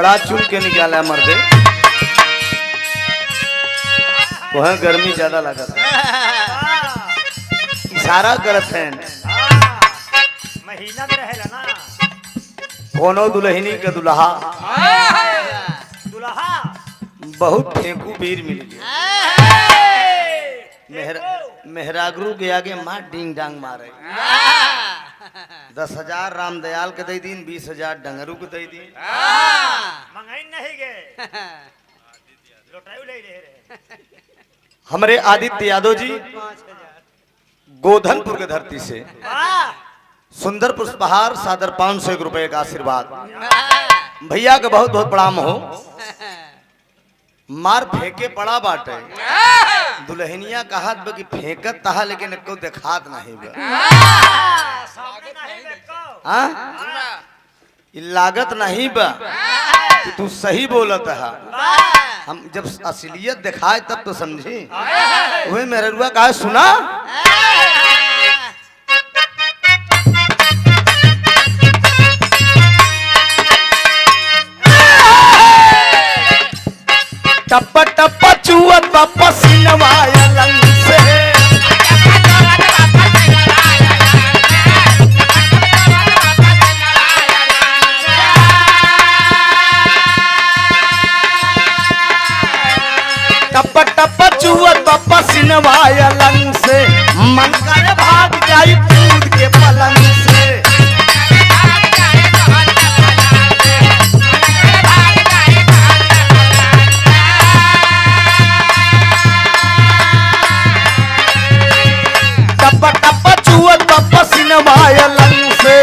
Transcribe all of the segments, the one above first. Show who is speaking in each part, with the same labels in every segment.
Speaker 1: बड़ा चुन के निकाला मर्दे, वह गर्मी ज्यादा लगत है, इशारा करत है
Speaker 2: महीना में रहेला ना
Speaker 1: कोनो दुल्हनी के दुल्हा
Speaker 2: दुल्हा
Speaker 1: बहुत फेंकू वीर मिल गया। मेहरागरू के आगे माँ डिंग डांग मारे 10,000 रामदयाल के दे दिन, 20,000 डंगरू के दे दिन,
Speaker 2: मंगाई नहीं गए लोटाई ले रहे।
Speaker 1: हमारे आदित्य यादव जी गोधनपुर के धरती से सुंदर पुष्पहार सादर 501 रुपए का आशीर्वाद। भैया के बहुत बहुत प्रणाम हो। मार फेंके पड़ा बाटे, दुल्हनिया कहत बा कि फेंकत तहा लेकिन को देखात नहीं बा। हाँ लागत नहीं बा कि तू सही बोलत है। हम जब असलियत दिखाए तब तो समझी। वही मेरे रुआ कहा सुना टप टप चुअत पसीनवा लंग से, टप टप चुअत पसीनवा लंग से, मन करे भाग जाई कूद के पलंग से। लंग से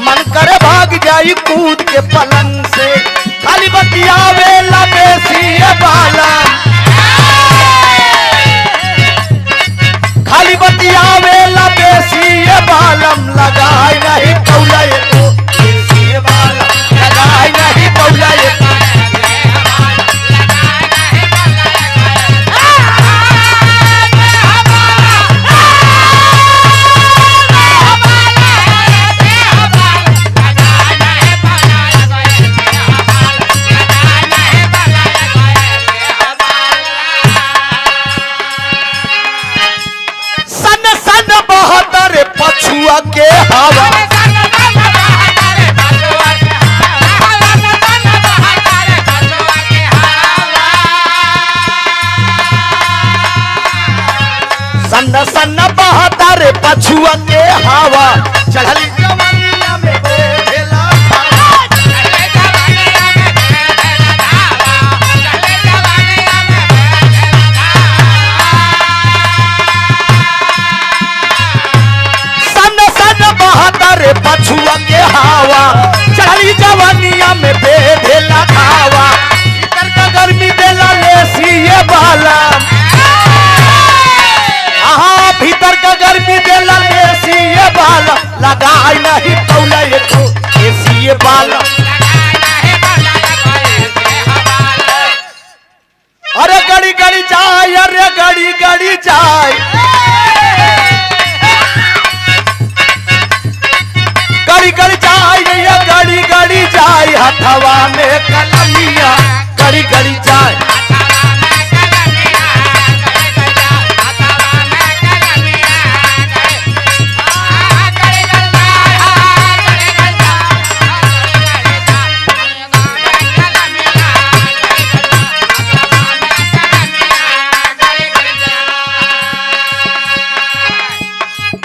Speaker 1: मन करे भाग जाई कूद के पलंग से, खाली बतियावे लबेसी बाला, खाली बतियावे लबेसी बालम, लगाई नहीं कौला को देसी बालम, लगाई नहीं कौला को। पछुआ के हवा सन्न सन्न बहता रे पछुआ के हवा, चढ़ली जवानिया में बेला रे पछुआ के हवा, चढ़ी जवानिया में बेधेला खावा, भीतर का गर्मी देला लेसी ये बाला, हाँ भीतर का गर्मी देला लेसी ये बाला, लगाई नहीं कौला को लेसी ये बाला। अरे गड़ी गड़ी जाए, अरे गड़ी गड़ी जाए, गड़ी गड़ी जाए, गड़ी गड़ी जाए, हथवा में कलमिया, गड़ी गड़ी जाए।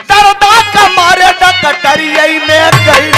Speaker 1: दरदा का मारे डकटरिया में गई,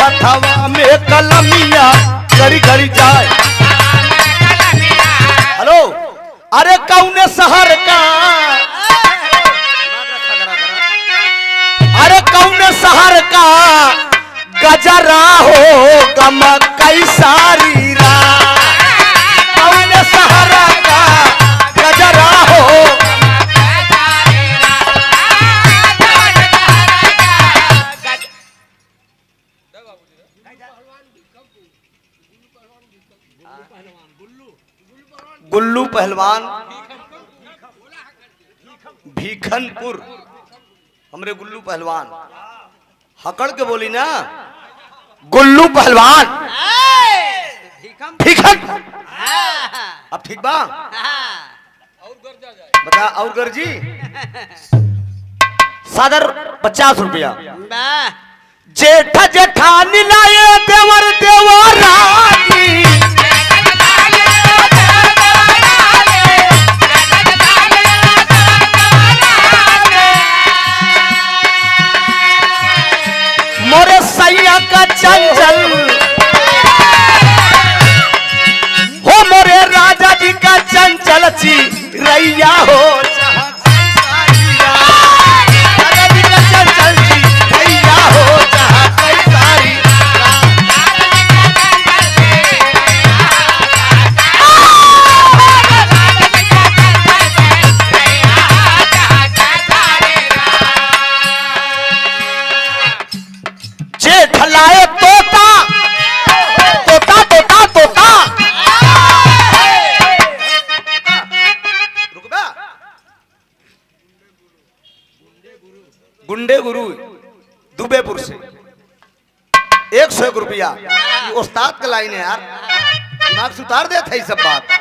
Speaker 1: हथवा में कलमिया, गड़ी गड़ी जाए। हेलो अरे कौने शहर का, अरे कौने शहर का गजरा हो गम कैसारी रात कौन सहारा का गजरा हो गुल्लू पहलवान भीखनपुर हमरे गुल्लू पहलवान हकड़ के बोली ना गुल्लू पहलवान भीखन अब ठीक बा बता और गर्जी सादर 50 रुपया जेठ जेठानी लाए देवर देवरानी मोरे सैया का चंचल हो मोरे राजा जी का चंचल चिरैया हो राजा जी का चंचल चिरैया हो जहाँ कई सारी जेठ लाए तोता तोता तोता तोता रुक बा गुंडे गुरु दुबेपुर से 100 रुपया उस्ताद का लाइन है यार दिमाग से उतार देता है सब बात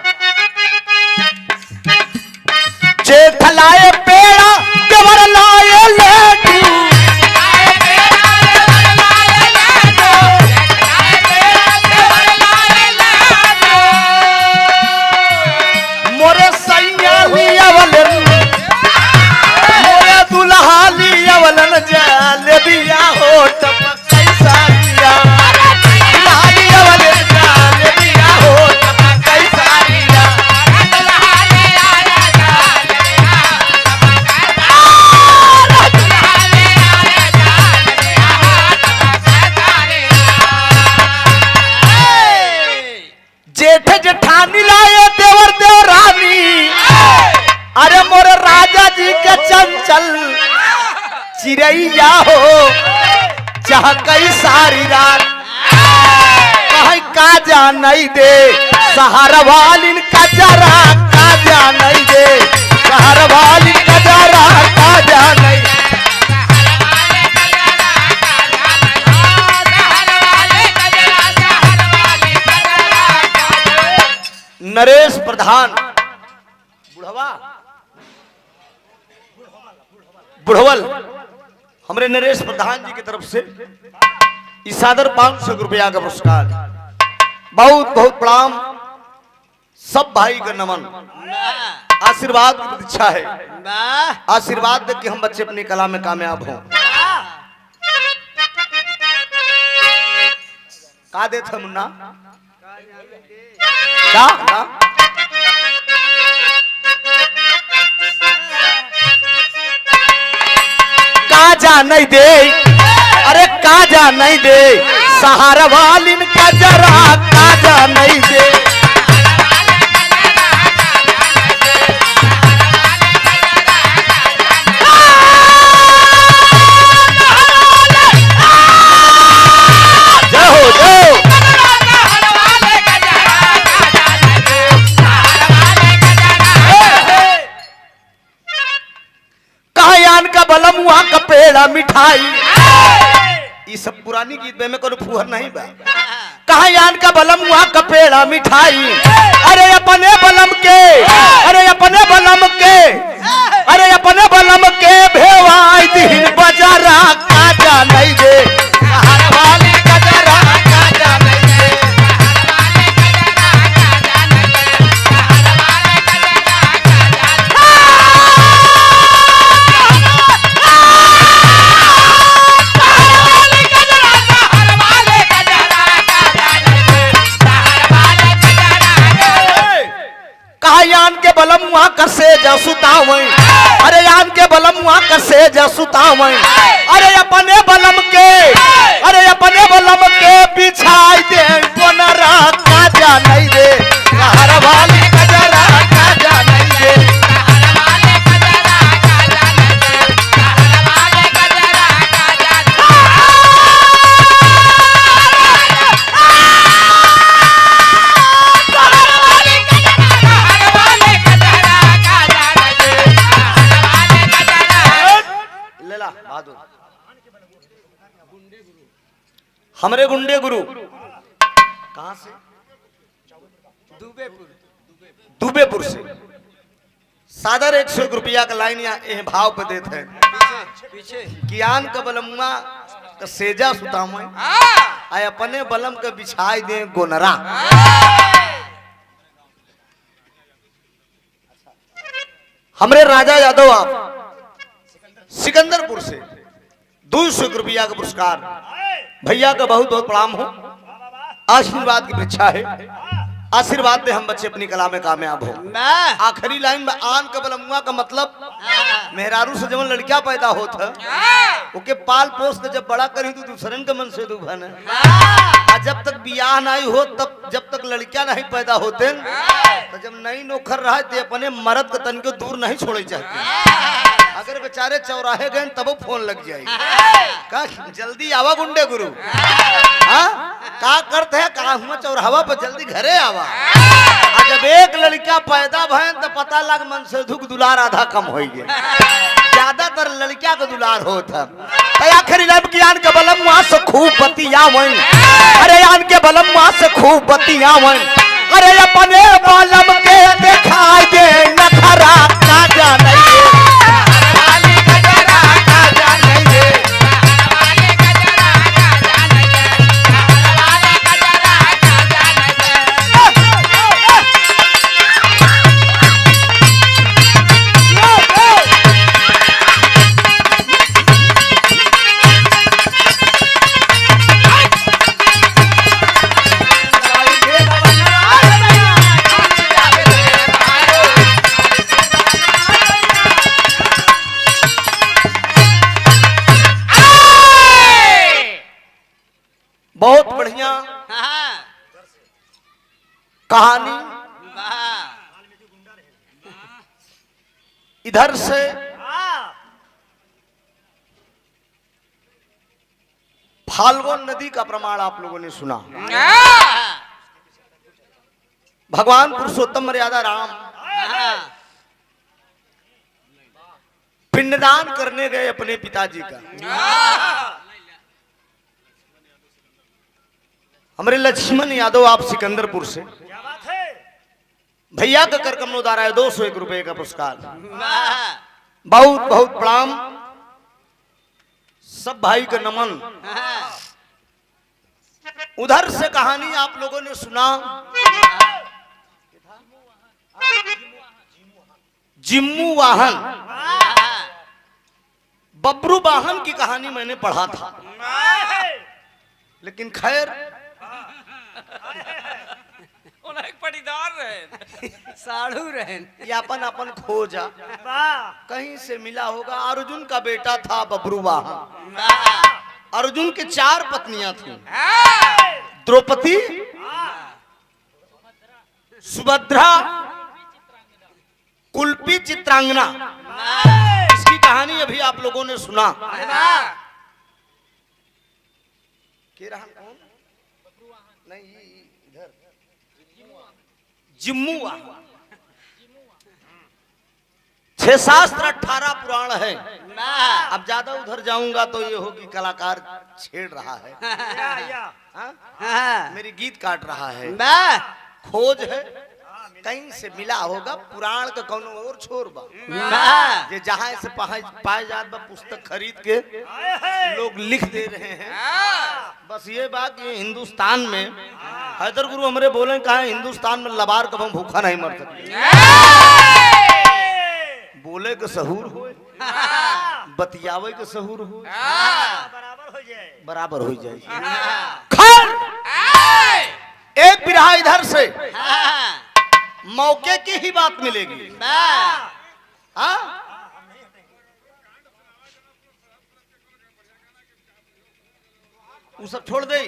Speaker 1: जेठ लाए पेड़ा देवर लाए लेडू मोरे सैया लियावलन मोरे दुल्हा लियावलन जाले बिया हो टपक कैसा लिया दुल्हा लियावलन जाले बिया हो टपक कैसा लिया जेठ जेठानी लाए देवर देवरानी अरे मोरे राजा जी के चंचल चिरैया हो चाह कई सारी रात कहीं का जा नहीं दे सहारा वालिन का जरा का जा नहीं दे सहारा वालिन का जरा का जा नहीं नरेश प्रधान बुढ़वा बुढ़वल हमरे नरेश प्रधान जी की तरफ से इसादर 500 रुपया का पुरस्कार बहुत बहुत प्रणाम सब भाई का नमन आशीर्वाद की प्रतीक्षा है आशीर्वाद दे कि हम बच्चे अपनी कला में कामयाब हों का देते मुन्ना का जा नहीं दे अरे का जा नहीं दे सहारा वालिन का जरा का जा नहीं दे बलम वहाँ का पेड़ा मिठाई ये सब पुरानी गीत में कोनो फुहर नहीं बा कहा यान का बलम वहाँ का पेड़ा मिठाई अरे अपने बलम के अरे अपने बलम के अरे अपने बलम के भेवाई दिन बजारा काजा नहीं दे सहारा वाली गजरा काजा नहीं दे यान के बलम बलमुआ कसे जसुतावई अरे आन के बलमुआ कसे जसुतावई अरे अपने बलम के बिछाई दे कोनरा काजा नहीं दे हर वाली कजरा काजा नहीं दे हमरे गुंडे गुरु कहां से दुबेपुर से सादर 101 रुपया का लाइन यहाँ भाव पे देते हैं
Speaker 3: पीछे
Speaker 1: कियान का बलमुआ का सेजा सुताम आय अपने बलम के बिछाई दे गोनरा। हमरे राजा यादव आप सिकंदरपुर से 200 रुपया का पुरस्कार भैया का बहुत बहुत प्रणाम हो। आशीर्वाद की परीक्षा है, आशीर्वाद दे हम बच्चे अपनी कला में कामयाब हो। आखिरी लाइन में आन का बलमुआ का मतलब मेहरारू से जब लड़कियां पैदा होता ओके पाल पोस के जब बड़ा करी तो दूसरन के मन से दुभन है। जब तक बियाह नहीं हो तब जब तक लड़कियां नहीं पैदा होते तो जब नई नौकर रहा तो अपने मर्द के तन को दूर नहीं छोड़े चाहते। अगर बेचारे चौराहे गए तब फोन लग जाएगी का जल्दी आवा गुंडे गुरु हाँ का करते है का हुआ चौराहा पर जल्दी घरे आवा। जब एक लड़का पैदा भय तो पता लग मन से दुख दुलार आधा कम हो गया। ज्यादातर लड़किया का दुलार होता आखिर ज्ञान के बलम वहां से खूब बतिया अरे आन के बलम वहां से खूब बतिया अरे अपने बलम के दिखाई दे नखरा काजा नहीं बहुत बढ़िया कहानी। इधर से फाल्गुन नदी का प्रमाण आप लोगों ने सुना। भगवान पुरुषोत्तम मर्यादा राम पिंडदान करने गए अपने पिताजी का। हमारे लक्ष्मण यादव आप सिकंदरपुर से भैया का कर कमनोदार है 201 रुपए का पुरस्कार। बहुत बहुत प्रणाम सब भाई का नमन। उधर से कहानी आप लोगों ने सुना जिम्मू वाहन बबरू वाहन की कहानी मैंने पढ़ा था, लेकिन खैर
Speaker 3: पटीदार रहे साड़ू रहे
Speaker 1: अपन अपन खोजा कहीं से मिला होगा। अर्जुन का बेटा था बबरू वाहन। अर्जुन के 4 पत्नियां थी, द्रौपदी, सुभद्रा, कुल्पी, चित्रांगना। इसकी कहानी अभी आप लोगों ने सुना। के रहा कौन? नहीं इधर जिम्मू वाहन। 6 शास्त्र 18 पुराण है। अब ज्यादा उधर जाऊंगा तो ये होगी कलाकार छेड़ रहा है मेरी गीत काट रहा है। खोज है कहीं से मिला होगा पुराण का कौन और छोर बा जे जहां से पाए जात बा पुस्तक खरीद के लोग लिख दे रहे हैं। बस ये बात ये हिंदुस्तान में हैदर गुरु हमरे बोले कहा हिंदुस्तान में लबार कभी भूखा नहीं मर सकती। बोले के सहूर हो बतियावे के सहूर हो बराबर हो जाए। खैर एक बिरहा इधर से मौके की ही बात मिलेगी। हाँ वो सब छोड़ दे,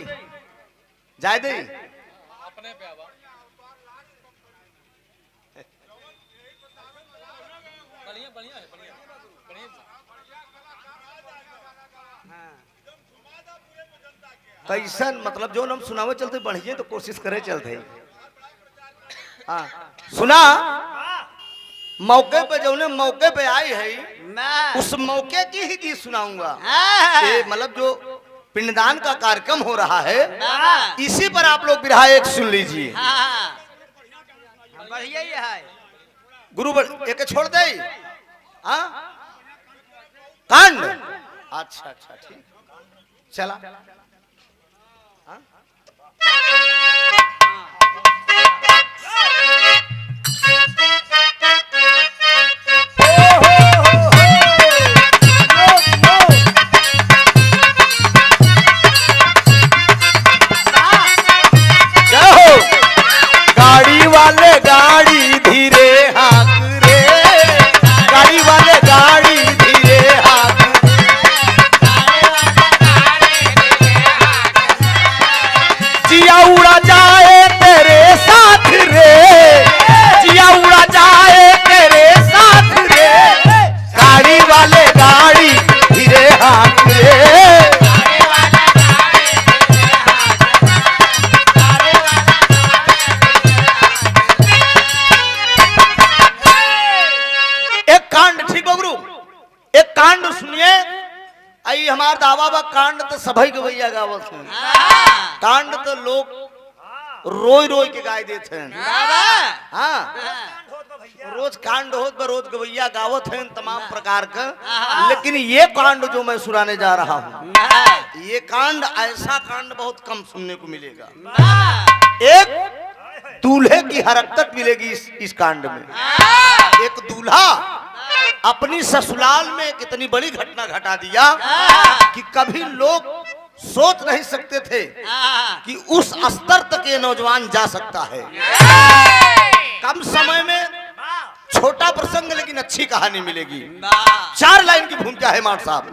Speaker 1: जाए दे।
Speaker 3: अपने पे आवा बढ़िया बढ़िया है, बढ़िया बढ़िया।
Speaker 1: कैसन मतलब जो हम सुनावे चलते बढ़िए तो कोशिश करे चलते। हाँ सुना, मौके पे जो मौके पे आई है उस मौके की ही गीत सुनाऊंगा। ये मतलब जो पिंडदान का कार्यक्रम हो रहा है इसी पर आप लोग बिरहा एक सुन लीजिए।
Speaker 3: बढ़िया ही है
Speaker 1: गुरु एक छोड़ दे। हाँ कांड, अच्छा अच्छा ठीक चला। हाँ? गाड़ी वाले गाड़ी धीरे हाँक रे, गाड़ी वाले गाड़ी धीरे हाँक, जिया उड़ा जाए तेरे साथ रे, जिया उड़ा जाए तेरे साथ रे, गाड़ी वाले गाड़ी धीरे हाँक रे। कांड सुनिए, आई हमार दावा बा कांड तो सभी गवैया गावत हैं। कांड तो लोग रोई रोई के गाय देते हैं। हाँ रोज कांड होत बा, रोज गवैया गावत हैं तमाम प्रकार का। लेकिन ये कांड जो मैं सुनाने जा रहा हूँ, ये कांड ऐसा कांड बहुत कम सुनने को मिलेगा। एक दूल्हे की हरकत मिलेगी इस कांड में। एक दूल्हा अपनी ससुराल में कितनी बड़ी घटना घटा दिया कि कभी लोग सोच नहीं सकते थे कि उस स्तर तक ये नौजवान जा सकता है। कम समय में छोटा प्रसंग लेकिन अच्छी कहानी मिलेगी। 4 लाइन की भूमिका है मार साहब।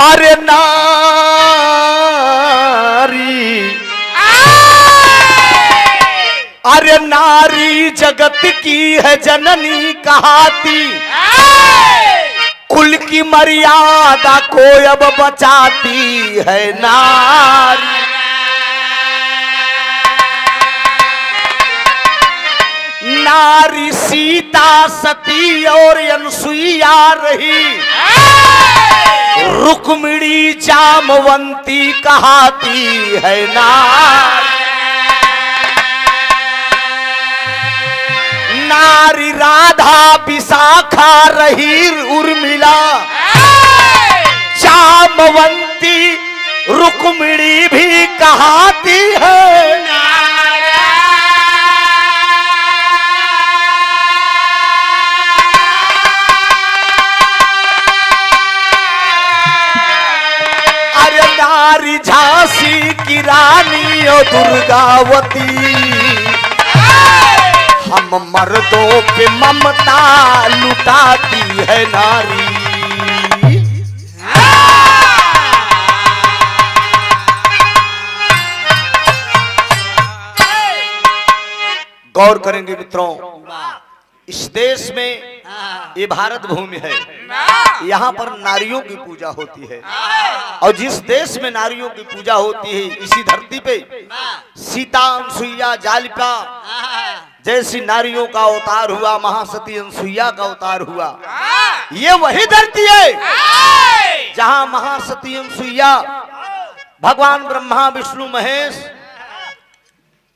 Speaker 1: अरे नारी, अरे नारी जगत की है जननी कहाती, कुल की मर्यादा को अब बचाती है नारी। नारी सीता सती और अनसुईया रही, रुक्मिणी जामवंती कहाती है नारी। नारी राधा विशाखा रही उर्मिला, जामवंती रुक्मिणी भी कहाती है नारी। नारी झांसी की रानी और दुर्गावती, हम मर्दों पे ममता लुटाती है नारी। गौर करेंगे मित्रों, इस देश में ये भारत भूमि है, यहाँ पर नारियों की पूजा होती है। और जिस देश में नारियों की पूजा होती है, इसी धरती पे सीता अनसुईया जालिपा जैसी नारियों का अवतार हुआ, महासती अनसुईया का अवतार हुआ। ये वही धरती है जहाँ महासती अनसुईया भगवान ब्रह्मा विष्णु महेश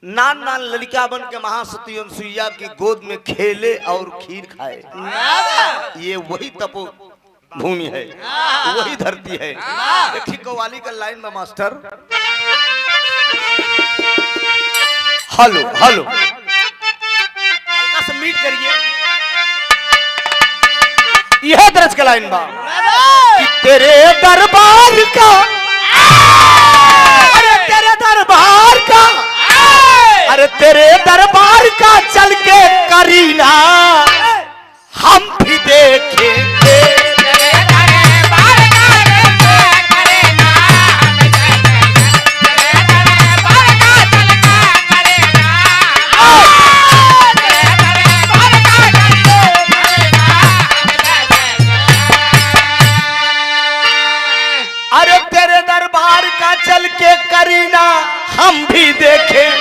Speaker 1: नान नान ललिका बन के महासती अनसुईया की गोद में खेले और खीर खाए। ये वही तपो भूमि है, वही धरती है। देखिए कव्वाली का लाइन में मास्टर, हेलो हेलो करिए। यह दर्ज का लाइन बा कि तेरे दरबार का, अरे तेरे दरबार का, अरे तेरे दरबार का चल के करीना हम भी देखेंगे। अरे तेरे दरबार का चल के करीना हम भी देखें,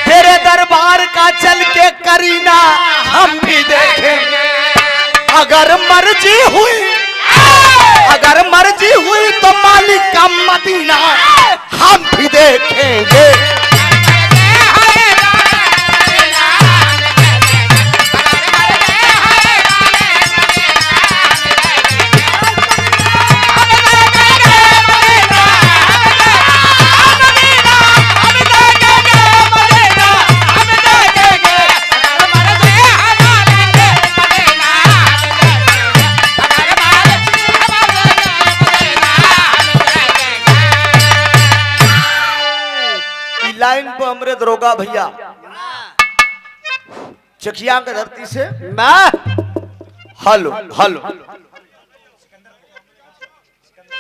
Speaker 1: तेरे दरबार का चल के करीना हम भी देखें। अगर मर्जी हुई, अगर मर्जी हुई तो मालिक का मदीना हम भी देखेंगे। लाइन पर हमरे दरोगा भैया चकिया के धरती से हलो हलो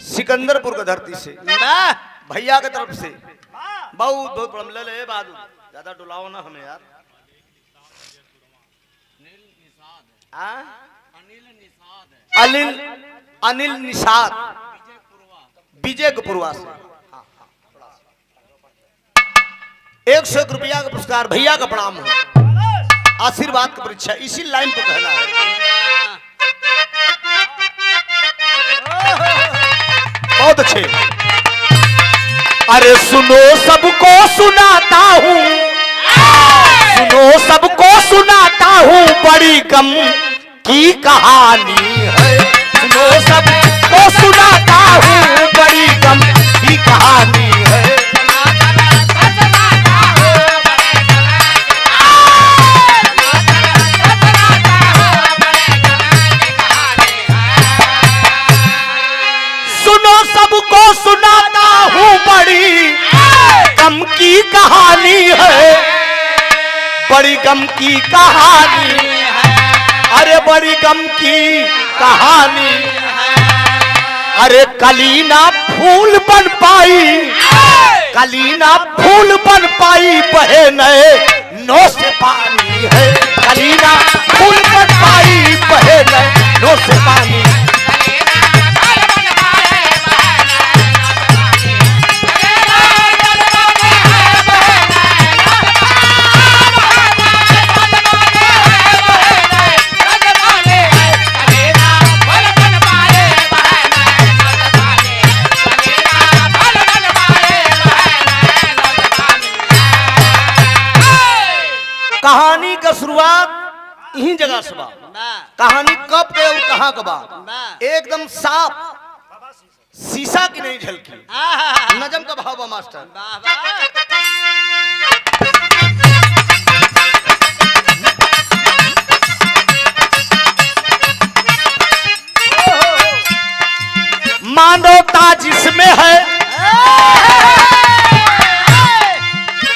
Speaker 1: सिकंदरपुर के धरती से भैया के तरफ से बहुत बहुत प्रॉब्लम ले बात ज्यादा डुलाओ ना हमें यार। अनिल अनिल निषाद विजय कपूरवा से 101 रुपया का पुरस्कार भैया का प्रणाम हो, आशीर्वाद की परीक्षा। इसी लाइन पे कहना है बहुत अच्छे। अरे सुनो सबको सुनाता हूँ, सुनो सबको सुनाता हूँ बड़ी गम की कहानी है। सुनो सबको सुनाता हूँ बड़ी गम की कहानी है। सबको सुनाता हूँ बड़ी गम की कहानी है, बड़ी गम की कहानी है। अरे बड़ी गम की कहानी, अरे कलीना फूल बन पाई, कलीना फूल बन पाई बहे नए नो से पानी है। कलीना फूल बन पाई बहे नए नो से पानी। कहानी का शुरुआत यही जगह से बा। कहानी कब के और कहां का बा एकदम साफ शीशा की नहीं झलकी। नजम का भाव बा मास्टर। मानवता जिसमें है,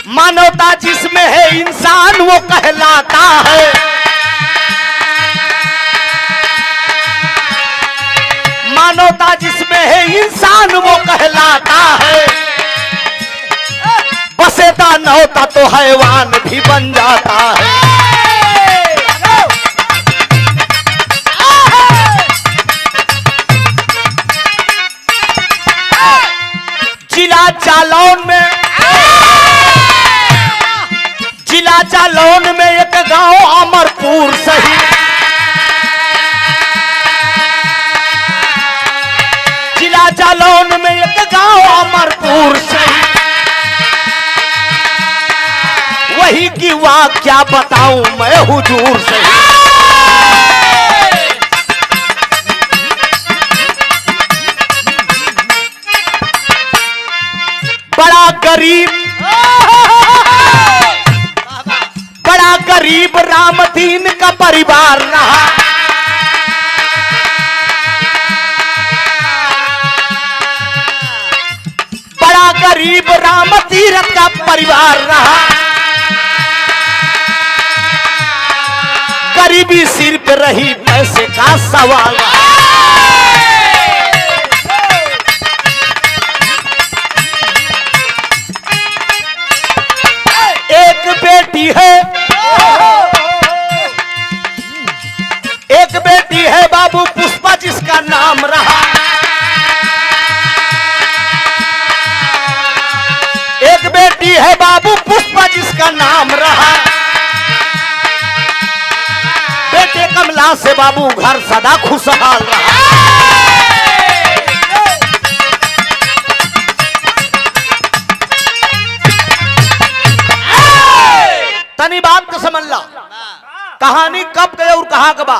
Speaker 1: मानवता जिसमें है इंसान वो कहलाता है। मानवता जिसमें है इंसान वो कहलाता है। बसेता न होता तो हैवान भी बन जाता है। जिला जालौन में, जिला जालौन में एक गांव अमरपुर सही, जिला जालौन में एक गांव अमरपुर सही। वही की वाह क्या बताऊं मैं हुजूर सही। बड़ा गरीब, बड़ा गरीब राम दीन का परिवार रहा, बड़ा गरीब राम तीरथ का परिवार रहा। गरीबी सिर पे रही, पैसे का सवाल रहा। एक बेटी है, एक बेटी है बाबू पुष्पा जिसका नाम रहा। एक बेटी है बाबू पुष्पा जिसका नाम रहा। बेटे कमला से बाबू घर सदा खुशहाल रहा। तनी बात को समझ ला, कहानी कब गए और कहां कबा।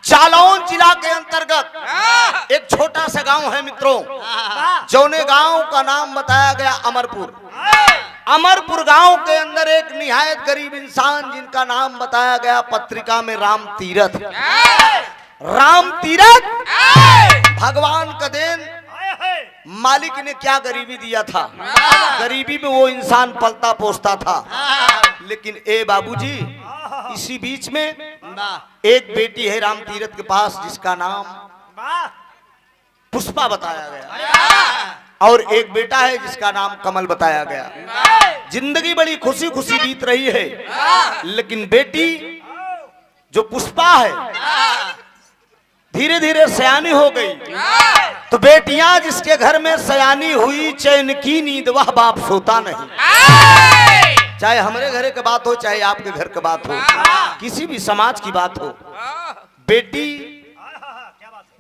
Speaker 1: जालौन जिला के अंतर्गत एक छोटा सा गांव है मित्रों, जौने गांव का नाम बताया गया अमरपुर। अमरपुर गांव के अंदर एक निहायत गरीब इंसान जिनका नाम बताया गया पत्रिका में राम तीरथ। राम तीरथ भगवान का देन, मालिक ने क्या गरीबी दिया था, गरीबी में वो इंसान पलता पोसता था। लेकिन ए बाबूजी, इसी बीच में एक बेटी है राम तीरथ के पास जिसका नाम पुष्पा बताया गया, और एक बेटा है जिसका नाम कमल बताया गया। जिंदगी बड़ी खुशी खुशी बीत रही है, लेकिन बेटी जो पुष्पा है धीरे धीरे सयानी हो गई। तो बेटियां जिसके घर में सयानी हुई, चैन की नींद वह बाप सोता नहीं। चाहे हमारे घर की बात हो, चाहे आपके घर की बात हो, किसी भी समाज की बात हो, बेटी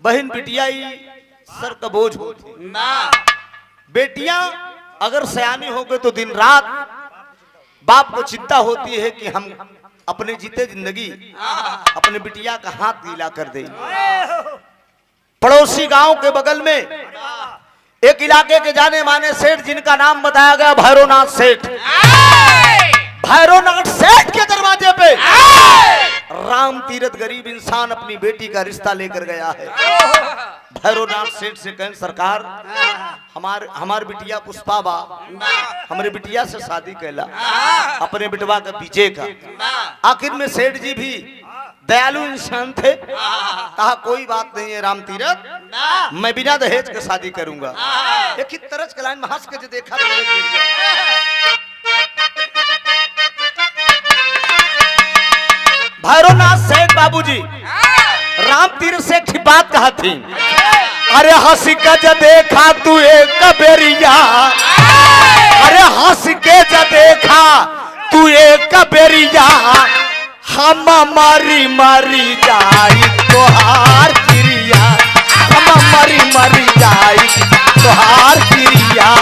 Speaker 1: बहन बिटियाई सर का बोझ होती। बेटियां अगर सयानी हो गए तो दिन रात बाप को चिंता होती है कि हम अपने जीते जिंदगी अपने बिटिया का हाथ गीला कर दे। पड़ोसी गांव के बगल में एक इलाके के जाने माने सेठ जिनका नाम बताया गया भैरवनाथ सेठ। भैरवनाथ सेठ के दरवाजे पे राम तीरथ गरीब इंसान अपनी बेटी का रिश्ता लेकर गया है। भैरवनाथ सेठ से कहें सरकार, हमार बिटिया पुष्पा बा, हमारे बिटिया से शादी कैला, अपने बिटवा का पीछे का। आखिर में सेठ जी भी दयालु इंसान थे, कहा कोई बात नहीं है राम तीरथ, मैं बिना दहेज के शादी करूंगा। एक ही तरस के लाइन में हंस के जो देखा तो भैरवनाथ सेठ बाबूजी राम तीरथ से एक बात कहा थी, अरे हंस के ज देखा तू एक बेरिया, अरे हंस के ज देखा तू एक बेरिया, हम मरी मरी जाई तोहार क्रिया, हम मरी मरी जाई तोहार क्रिया।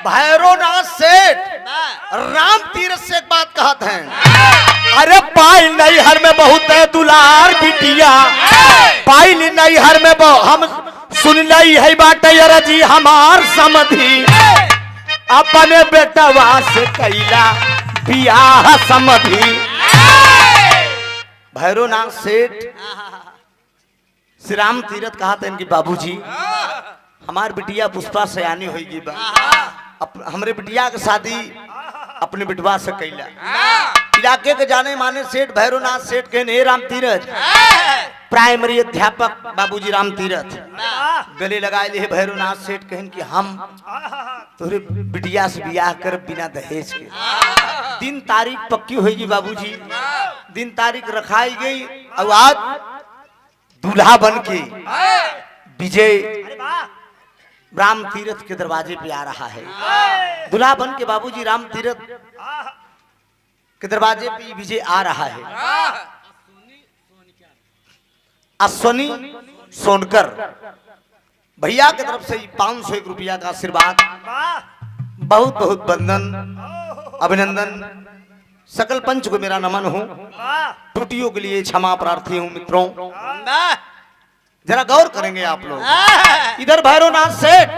Speaker 1: भैरवनाथ सेठ राम तीरथ से एक बात कहते हैं, अरे पाई नैहर में बहुत है दुलार बिटिया, पाई नैहर में हम सुन ली है बाटे जी हमार समधी, अपने बेटवा से कैला बियाह समधी। भैरवनाथ सेठ श्री राम तीरथ कहते हैं कि बाबूजी हमार बिटिया पुष्पा सयानी होगी बा, हमरे बिटिया के शादी अपने बिटवा से कैला। इलाके के जाने माने सेठ भैरवनाथ सेठ के राम तीरथ प्राइमरी अध्यापक बाबूजी राम तीरथ गले लगाए लिए भैरवनाथ सेठ कहन कि हम तोरे बिटिया से बियाह कर बिना दहेज के। दिन तारीख पक्की होगी बाबूजी, दिन तारीख रखाई गई और आज दूल्हा बन के विजय राम तीरथ के दरवाजे पे आ रहा है। दूल्हा बन के बाबूजी राम तीरथ के दरवाजे पे विजय आ रहा है। अश्वनी सोनकर भैया की तरफ से 501 रुपया का आशीर्वाद,
Speaker 2: वाह
Speaker 1: बहुत बहुत वंदन अभिनंदन। सकल पंच को मेरा नमन हो।
Speaker 2: वाह
Speaker 1: त्रुटियों के लिए क्षमा प्रार्थी हूँ मित्रों। जरा गौर करेंगे आप लोग। इधर भैरवनाथ सेठ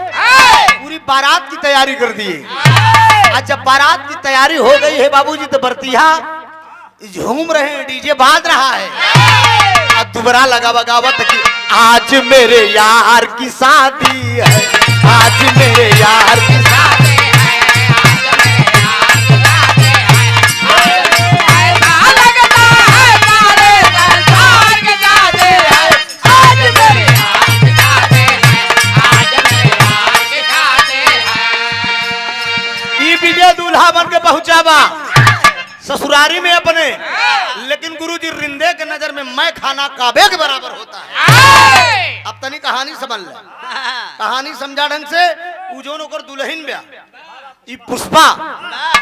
Speaker 1: पूरी बारात की तैयारी कर दिए। आज जब बारात की तैयारी हो गई है बाबूजी, तो बरतिया झूम रहे हैं, डीजे बाज रहा है। अब दुबरा लगा बगावत कि आज मेरे यार की शादी है, आज मेरे यार की शादी दूल्हा बन के पहुंचावा ससुरारी में अपने, लेकिन गुरुजी रिंदे के नजर में मैं खाना काबे के बराबर होता है। अब तनी कहानी समझ ले, कहानी समझा ढंग से। उजोन ओकर दुल्हन ब्या ई पुष्पा,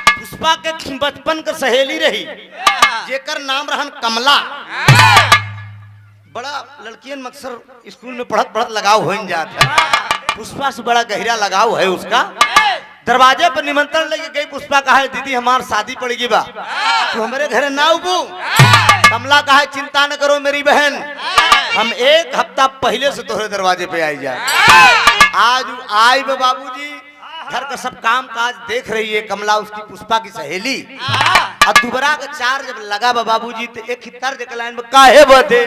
Speaker 1: पुष्पा के बचपन के सहेली रही, जेकर नाम रहन कमला। बड़ा लड़कियन अक्सर स्कूल में पढ़त पढ़त लगाव हो जाता है। पुष्पा से बड़ा गहरा लगाव है उसका। दरवाजे पर निमंत्रण लेके गई पुष्पा, कहा है दीदी हमार शादी पड़ेगी बा, तो हमारे घर ना उबू। कमला कहा है चिंता न करो मेरी बहन, हम 1 हफ्ता पहले से तोहरे दरवाजे पे आई जाए। आज आई बे बाबूजी, घर का सब काम काज देख रही है कमला, उसकी पुष्पा की सहेली। और दुबरा का 4 जब लगा बा बाबूजी, तो एक ही तर्ज के लाइन में काहे बदे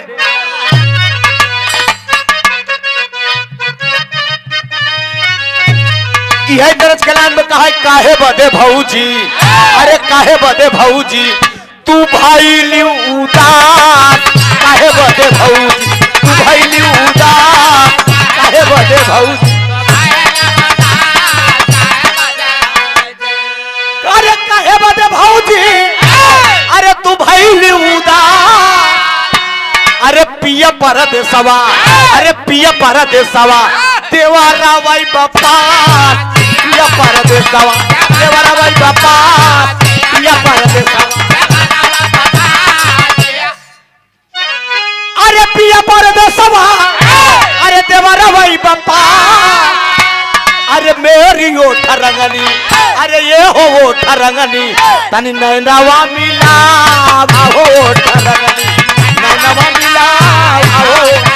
Speaker 1: यह दर्ज कलान में कहा काहे बदे भौजी, अरे काहे बदे भौजी तू भाई लियू उदास, काहे बदे भौजी तू भाई लियू उदास, काहे बदे भौजी, अरे काहे बदे भौजी, अरे तू भाई लियू उदास, अरे पिया परदेसवा, अरे पिया परदेसवा देवारा भाई बापा, पिया परदेसवा देवारा भाई बापा, पिया परदेसवा, अरे पिया परदेसवा, अरे देवारा भाई बापा, अरे मेरी ओठ रंगनी, अरे ये हो ओठ रंगनी, तनी नैनवा मिला हो ओठ रंगनी, नैनवा मिला हो।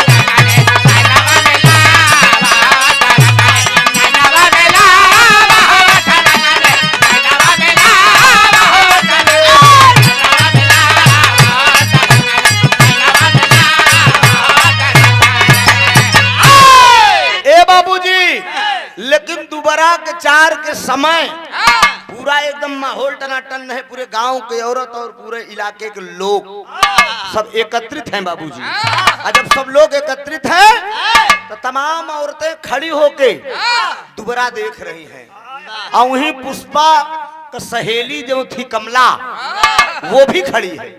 Speaker 1: लेकिन दोबारा के 4 के समय पूरा एकदम माहौल टनाटन है। पूरे गांव के औरत और पूरे इलाके के लोग सब एकत्रित हैं बाबूजी। और जब सब लोग एकत्रित हैं तो तमाम औरतें खड़ी होके दोबारा देख रही हैं। और वहीं पुष्पा का सहेली जो थी कमला, वो भी खड़ी है,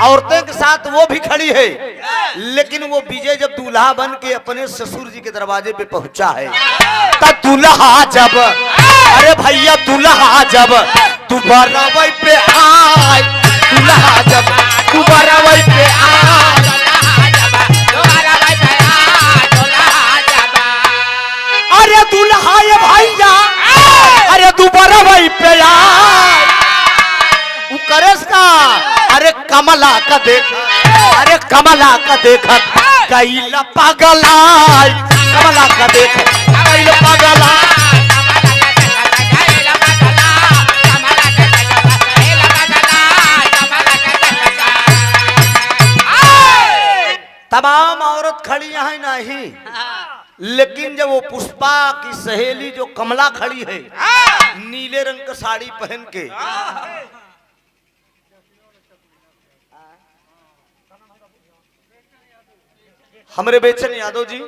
Speaker 1: औरतें के साथ वो भी खड़ी है। लेकिन वो विजय जब दूल्हा बन के अपने ससुर जी के दरवाजे पे पहुंचा है, तब दूल्हा जब, अरे भैया दूल्हा जब दोबारा वही पे आए, दूल्हा जब दोबारा वही पे आए, अरे दूल्हा ये भैया, अरे दोबारा वही पे आए, वो करेस का, अरे कमला का देखा, अरे कमला का देखा कैला पागलाई, कमला का देखा कैला पागलाई, तमाम औरत खड़ी है नहीं, लेकिन जब वो पुष्पा की सहेली जो कमला खड़ी है नीले रंग का साड़ी पहन के, हमारे बेचन यादव जी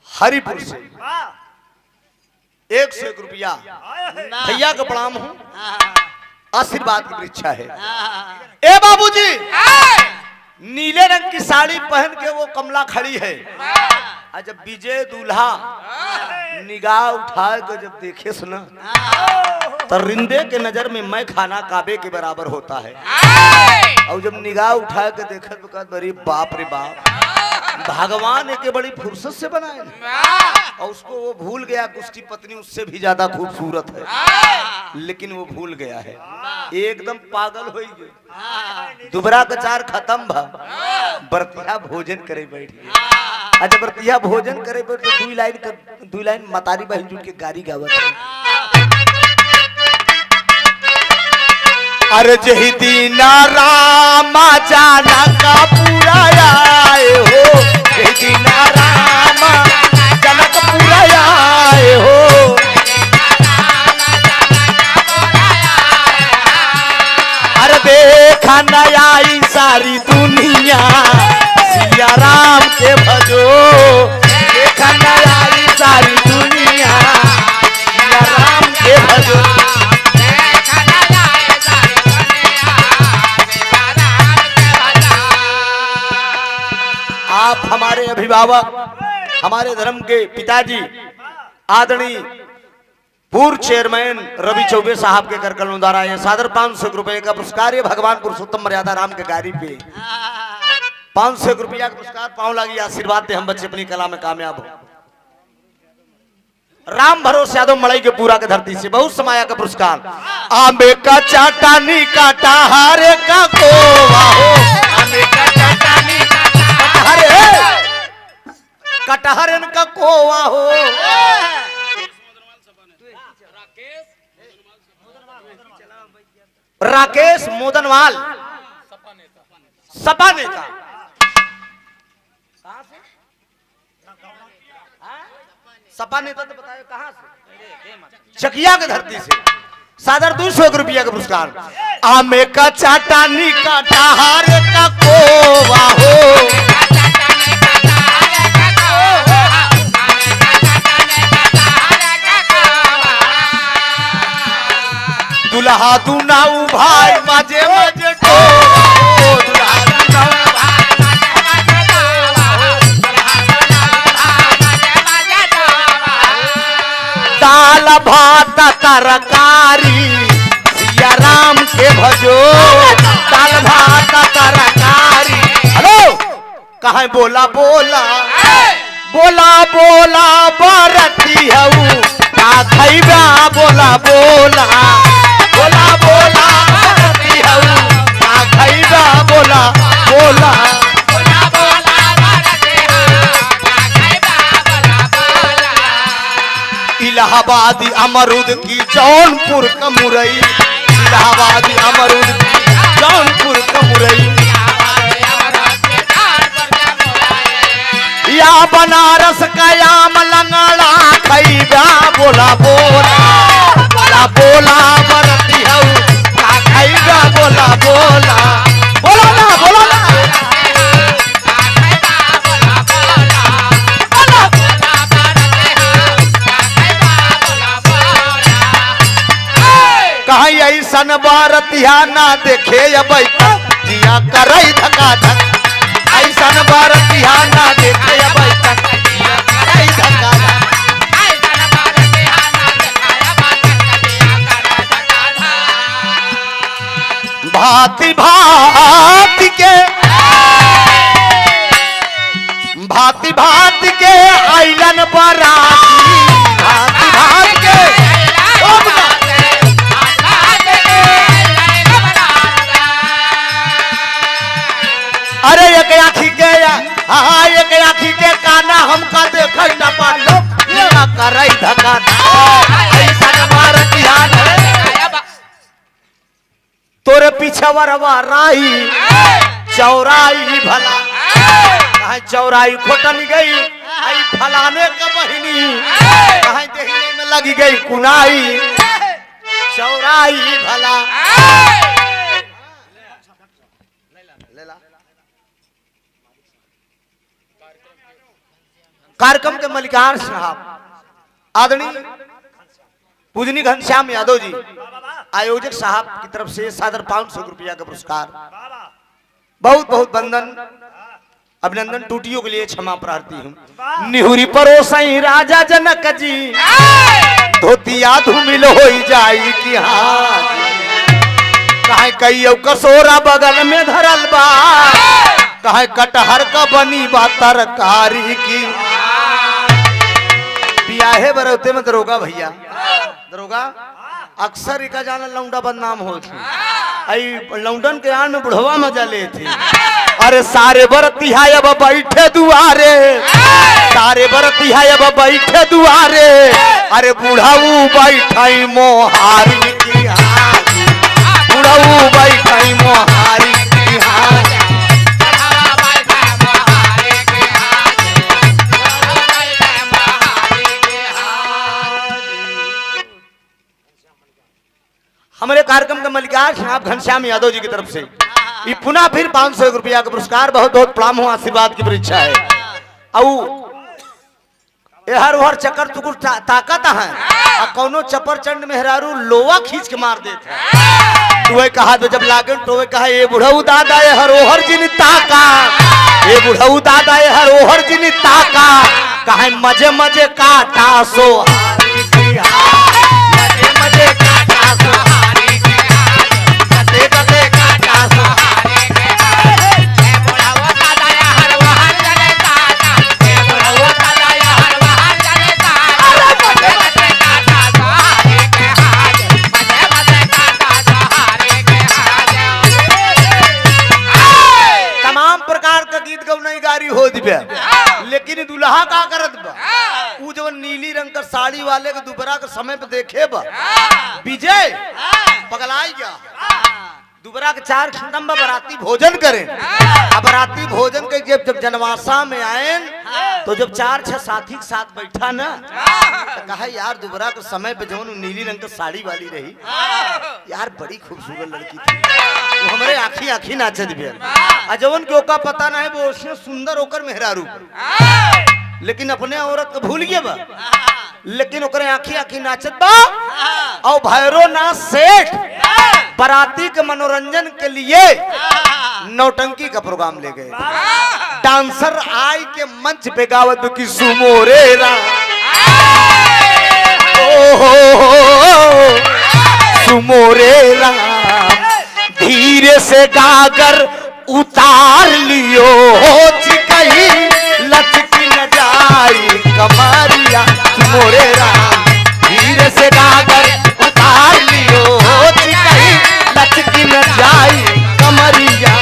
Speaker 1: हरिपुर से 101 रुपया भैया का प्रणाम हूँ, आशीर्वाद की परीक्षा है। ए बाबूजी, नीले रंग की साड़ी पहन के वो कमला खड़ी है। और जब विजय दूल्हा निगाह उठा के जब देखे सुना, तो रिंदे के नजर में मैं खाना काबे के बराबर होता है। और जब निगाह उठा के देखा तो कहा अरे बाप रे बाप, भगवान एक बड़ी फुर्सत से बनाए और उसको वो भूल गया कि उसकी पत्नी उससे भी ज्यादा खूबसूरत है, लेकिन वो भूल गया है, एकदम पागल हो गए। दुबरा कचार खत्म भा, बरतिया भोजन करे बैठी। अच्छा बरतिया भोजन करे बैठ तो दू लाइन मतारी बहन जुट के गारी गावत है। अरे जही दीना रामा जाना का पूरा आए हो, जही दीना रामा जाना का पूरा आए हो। अरे देखा नया सारी दुनिया सिया राम के भजो, देखा नया सारी दुनिया सिया राम के भजो। आप हमारे अभिभावक, हमारे धर्म के पिताजी आदरणीय पूर्व चेयरमैन रवि चौबे साहब के करकलों द्वारा यह सादर 500 रुपए का पुरस्कार है। भगवान पुरुषोत्तम मर्यादा राम के गाड़ी पे 500 रुपया का पुरस्कार पाँव लगी। आशीर्वाद दे हम बच्चे अपनी कला में कामयाब हो। राम भरोसे यादव मड़ई के पूरा के धरती से बहुत समाया का पुरस्कार। आंबे का चाटानी काटा हारे का कोवा हो, आंबे का चाटानी कटहरन का कोवा हो। राकेश मोदनवाल सपा नेता सपा नेता तो बताओ कहां से? चकिया के धरती से सादर 200 रुपया का पुरस्कार। आमे का चाटानी काटा हारे का कोवा हो, दुल्हा दुनाऊ भाई बाजे बाजे टो, दुल्हा दुनाऊ दाल भात तरकारी सिया राम के भजो, दाल भात तरकारी। हेलो कहा बोला बोला बोला बोला बरती हऊ का खैबा, बोला बोला बोला बोला बरती हऊ का खैबा, बोला बोला इलाहाबादी अमरूद की जौनपुर का मुरई, इलाहाबादी अमरूद की जौनपुर का मुरई। या बनारस का याम लंगड़ा खैबा, बोला बोला बोला बोला बरती हऊ का खैबा, बोला बोला बोला ना बोला ना। कहीं ऐसन बारतिया ना देखे बैठा जिया करई धका धक, ऐसन बारतिया ना देखे बैठा जिया करई धका धक। भांति भांति के भांति भांति के आइलन बराती, भांति भांति के अरे एक आखी के हाँ एक आखी के काना हमका देख टपा लो करई धका ऐसा भारतीय तोरे पीछवरवा राई चौराई भला कहीं चौराई खोटन गई आई फलाने का बहिनी कहीं देखने में लगी गई कुनाई चौराई भला। कार्यक्रम के मलिकार साहब आदरणीय पूजनी घनश्याम यादव जी आयोजक साहब की तरफ से सादर 500 रुपया का पुरस्कार। बहुत बहुत वंदन अभिनंदन, टूटियों के लिए क्षमा प्रार्थी हूँ। निहुरी परोसई राजा जनक जी धोतिया धूमिल हो जाई कि हाँ कहीं कसोरा बगल में धरल बा कहे कटहर का बनी बा तरकारी की। बियाहे बरौते में दरोगा भैया, दरोगा अक्सर इका जाना लौंडा बदनाम हो थी। आई लौंडन के आन में बुढ़वा मजा ले थी। अरे सारे बरतिहा अब बैठे दुआरे, सारे बरतिहा अब बैठे दुआरे, अरे बुढ़ाऊ बैठाई मोहारी की हारी, बुढ़ाऊ बैठाई मोहारी की हारी। हमारे कार्यक्रम का मलिकार साहब घनश्याम यादव जी की तरफ से ये पुनः फिर 500 रुपया का पुरस्कार, बहुत बहुत प्रणाम हो, आशीर्वाद की परीक्षा है। हर हर चक्कर तुकुर ताकत है, और कौनो चपर चंड मेहरारू लोवा खींच के मार देते। तो कहा तो जब लागे तो कहा ये बुढ़ऊ दादा ये हरोहर जिन ताका, ये बुढ़ऊ दादा ये हरोहर जिन ताका, कहे मजे मजे काटा सो मजे मजे काटा सो हो दिव्या। लेकिन दुल्हा का करत बा उ जो नीली रंग का साड़ी वाले के दोपहरा के समय पे देखे बा विजय पगलाई गया। दोपहरा के 4 घंटा में बराती भोजन करें, अब बराती भोजन के जब जनवासा में आए तो जब 4-6 साथी के साथ बैठा ना तो कहा यार दोपहरा के समय पे जवन नीली रंग का साड़ी वाली रही यार बड़ी खूबसूरत लड़की थी, वो हमारे आँखी आँखी नाचत भी जवन के ओका पता ना है वो उसने सुंदर होकर मेहरारू, लेकिन अपने औरत को भूल गया बा, लेकिन ओकरे आँखी आँखी नाचत बा। और भैरवनाथ सेठ बराती के मनोरंजन के लिए नौटंकी का प्रोग्राम ले गए। डांसर आई के मंच पे गावत की सुमोरे राम, सुमोरे राम, धीरे से गागर उतार लियो चिकही लचकी न जाई कमरिया, सुमोरे राम, धीरे से गागर उतार लियो चिकही लचकी न जाई कमरिया।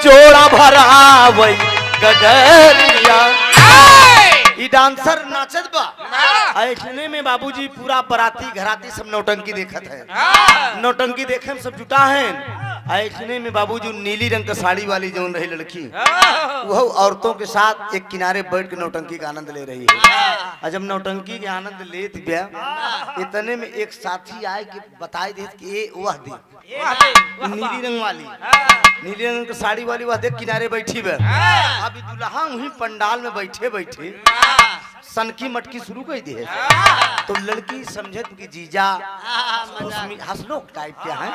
Speaker 1: जोड़ा भरा वही गगरिया। ई डांसर नाचत बा, ऐसने में बाबूजी पूरा बराती घराती सब नौटंकी देखत है। नौटंकी देखे में सब जुटा है। ऐसने में बाबूजी नीली रंग का साड़ी वाली जो रही लड़की वो औरतों के साथ एक किनारे बैठ के नौटंकी का आनंद ले रही है। और जब नौटंकी के आनंद लेत गया इतने में एक साथी आए कि बताई दे कि ये वह दे नीली रंग वाली, नीली रंग की साड़ी वाली वह देख किनारे बैठी बे। अभी दुल्हा वहीं पंडाल में बैठे बैठे सनकी मटकी शुरू कर दी है। तो लड़की समझत कि जीजा हंसलो टाइप के हैं,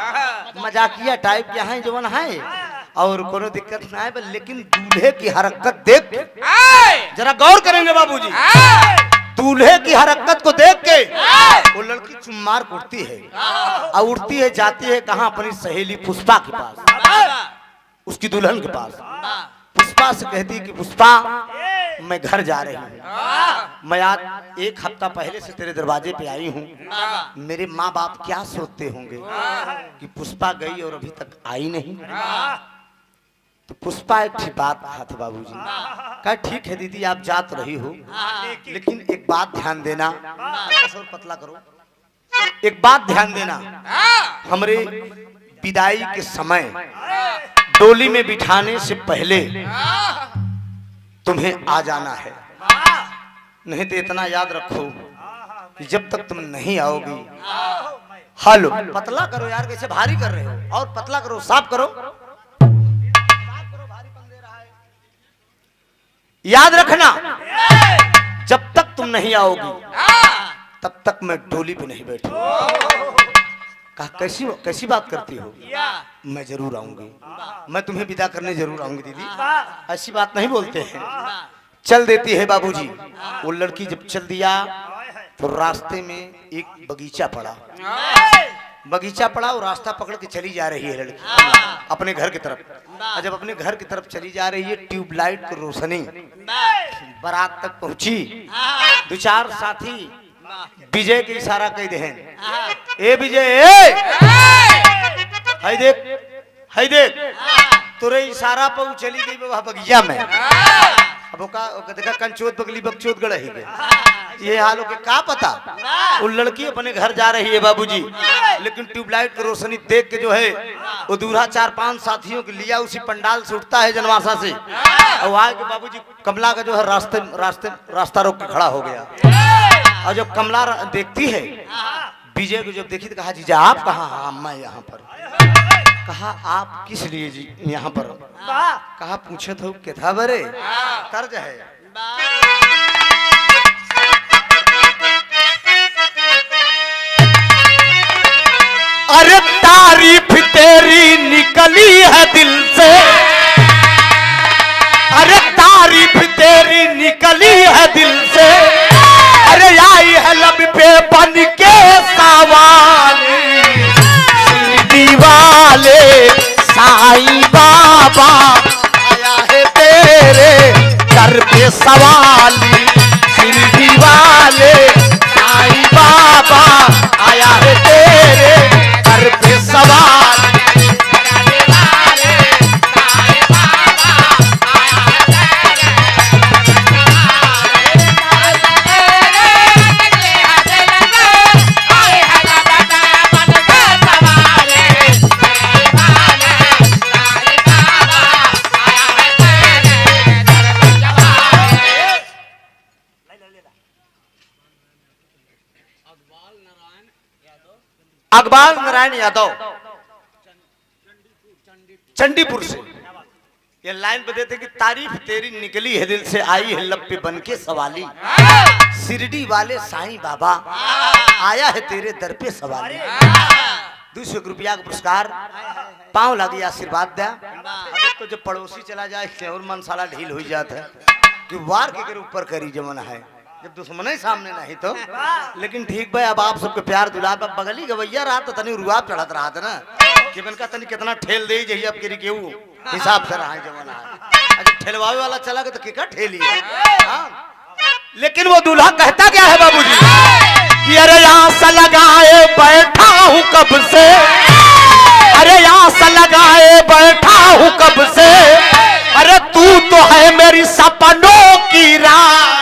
Speaker 1: मजाकिया टाइप के हैं जवन है और कोनो दिक्कत ना है, लेकिन दूल्हे की हरकत देख जरा गौर करेंगे बाबूजी। दूल्हे की हरकत को देख के वो लड़की चुम्मार उठती है और उठती है जाती है कहाँ अपनी सहेली पुष्पा के पास, उसकी दुल्हन के पास। पुष्पा से कहती कि पुष्पा मैं घर जा रही हूँ, मैं आज 1 हफ्ता पहले से तेरे दरवाजे पे आई हूँ, मेरे माँ बाप क्या सोचते होंगे कि पुष्पा गई और अभी तक आई नहीं। तो पुष्पा एक ठीक बात कहा था बाबूजी, कहा ठीक है दीदी आप जात रही हो, लेकिन एक बात ध्यान देना, पतला करो, एक बात ध्यान देना, हमरे विदाई के समय डोली में बिठाने से पहले तुम्हें आ जाना है, नहीं तो इतना याद रखो कि जब तक तुम नहीं आओगी। हेलो, पतला करो यार, कैसे भारी कर रहे हो, और पतला करो, साफ करो, याद रखना जब तक तुम नहीं आओगी तब तक मैं डोली पे नहीं बैठी। कहा कैसी कैसी बात करती हो? मैं जरूर आऊंगी, मैं तुम्हें विदा करने जरूर आऊंगी दीदी, ऐसी बात नहीं बोलते हैं। चल देती है बाबूजी। वो लड़की जब चल दिया तो रास्ते में एक बगीचा पड़ा, बगीचा पड़ा और रास्ता पकड़ के चली जा रही है लड़की अपने घर की तरफ। और जब अपने घर की तरफ चली जा रही है, ट्यूबलाइट की रोशनी बारात तक पहुंची। दो चार साथी विजय के इशारा कह दे, ए विजय, हाय देख, हाय देख, तुरे इशारा पर वो चली गई वह बगीचा में। अब वो का देखा कंचोत बगली बकचोत गड़ ही गए। ये हालों के का पता, वो लड़की अपने घर जा रही है बाबूजी, लेकिन ट्यूबलाइट की रोशनी देख के जो है वो दूल्हा 4-5 साथियों के लिया उसी पंडाल से उठता है जनवासा से, और आए के बाबूजी कमला का जो है रास्ता रोक के खड़ा हो गया। और जब कमला देखती है विजय को, जब देखी तो कहा जीजा आप कहाँ? हाँ मैं यहाँ पर। कहा आप किस लिए जी यहाँ पर? कहा पूछे तो के था बरे तर्ज है। अरे तारीफ तेरी निकली है दिल से, अरे तारीफ तेरी निकली है दिल से, अरे आई है लब पे बन के सवाली, दीवाले साईं बाबा आया है तेरे दर पे सवाली, शिरडी वाले साईं बाबा आया है तेरे दर पे सवाली। अकबाल नारायण यादव चंडीपुर से ये लाइन पे देते कि तारीफ तेरी निकली है दिल से, आई है लब पे बन के सवाली, शिरडी वाले साईं बाबा आया है तेरे दर पे सवाली। 200 रुपया का पुरस्कार, पांव लगी आशीर्वाद दिया। तो जब पड़ोसी चला जाए और मन साला ढील हो जाता है कि वार के ऊपर करी जमन है, जब दुश्मन ही सामने नहीं तो। लेकिन ठीक भाई, अब आप सबके प्यार दुलार बगली गवैया रहा तो तनी रुआब चढ़त रहा था ना कि बनका तनी कितना ठेल दे जही अब के केहू हिसाब से रहा जमाना है। अच्छा ठेलवावे वाला चला गया तो केका ठेली है। लेकिन वो दूल्हा कहता क्या है बाबूजी कि अरे आस लगाए बैठा हूँ कब से, अरे आस लगाए बैठा हूँ कब से, अरे तू तो है मेरी सपनों की राह,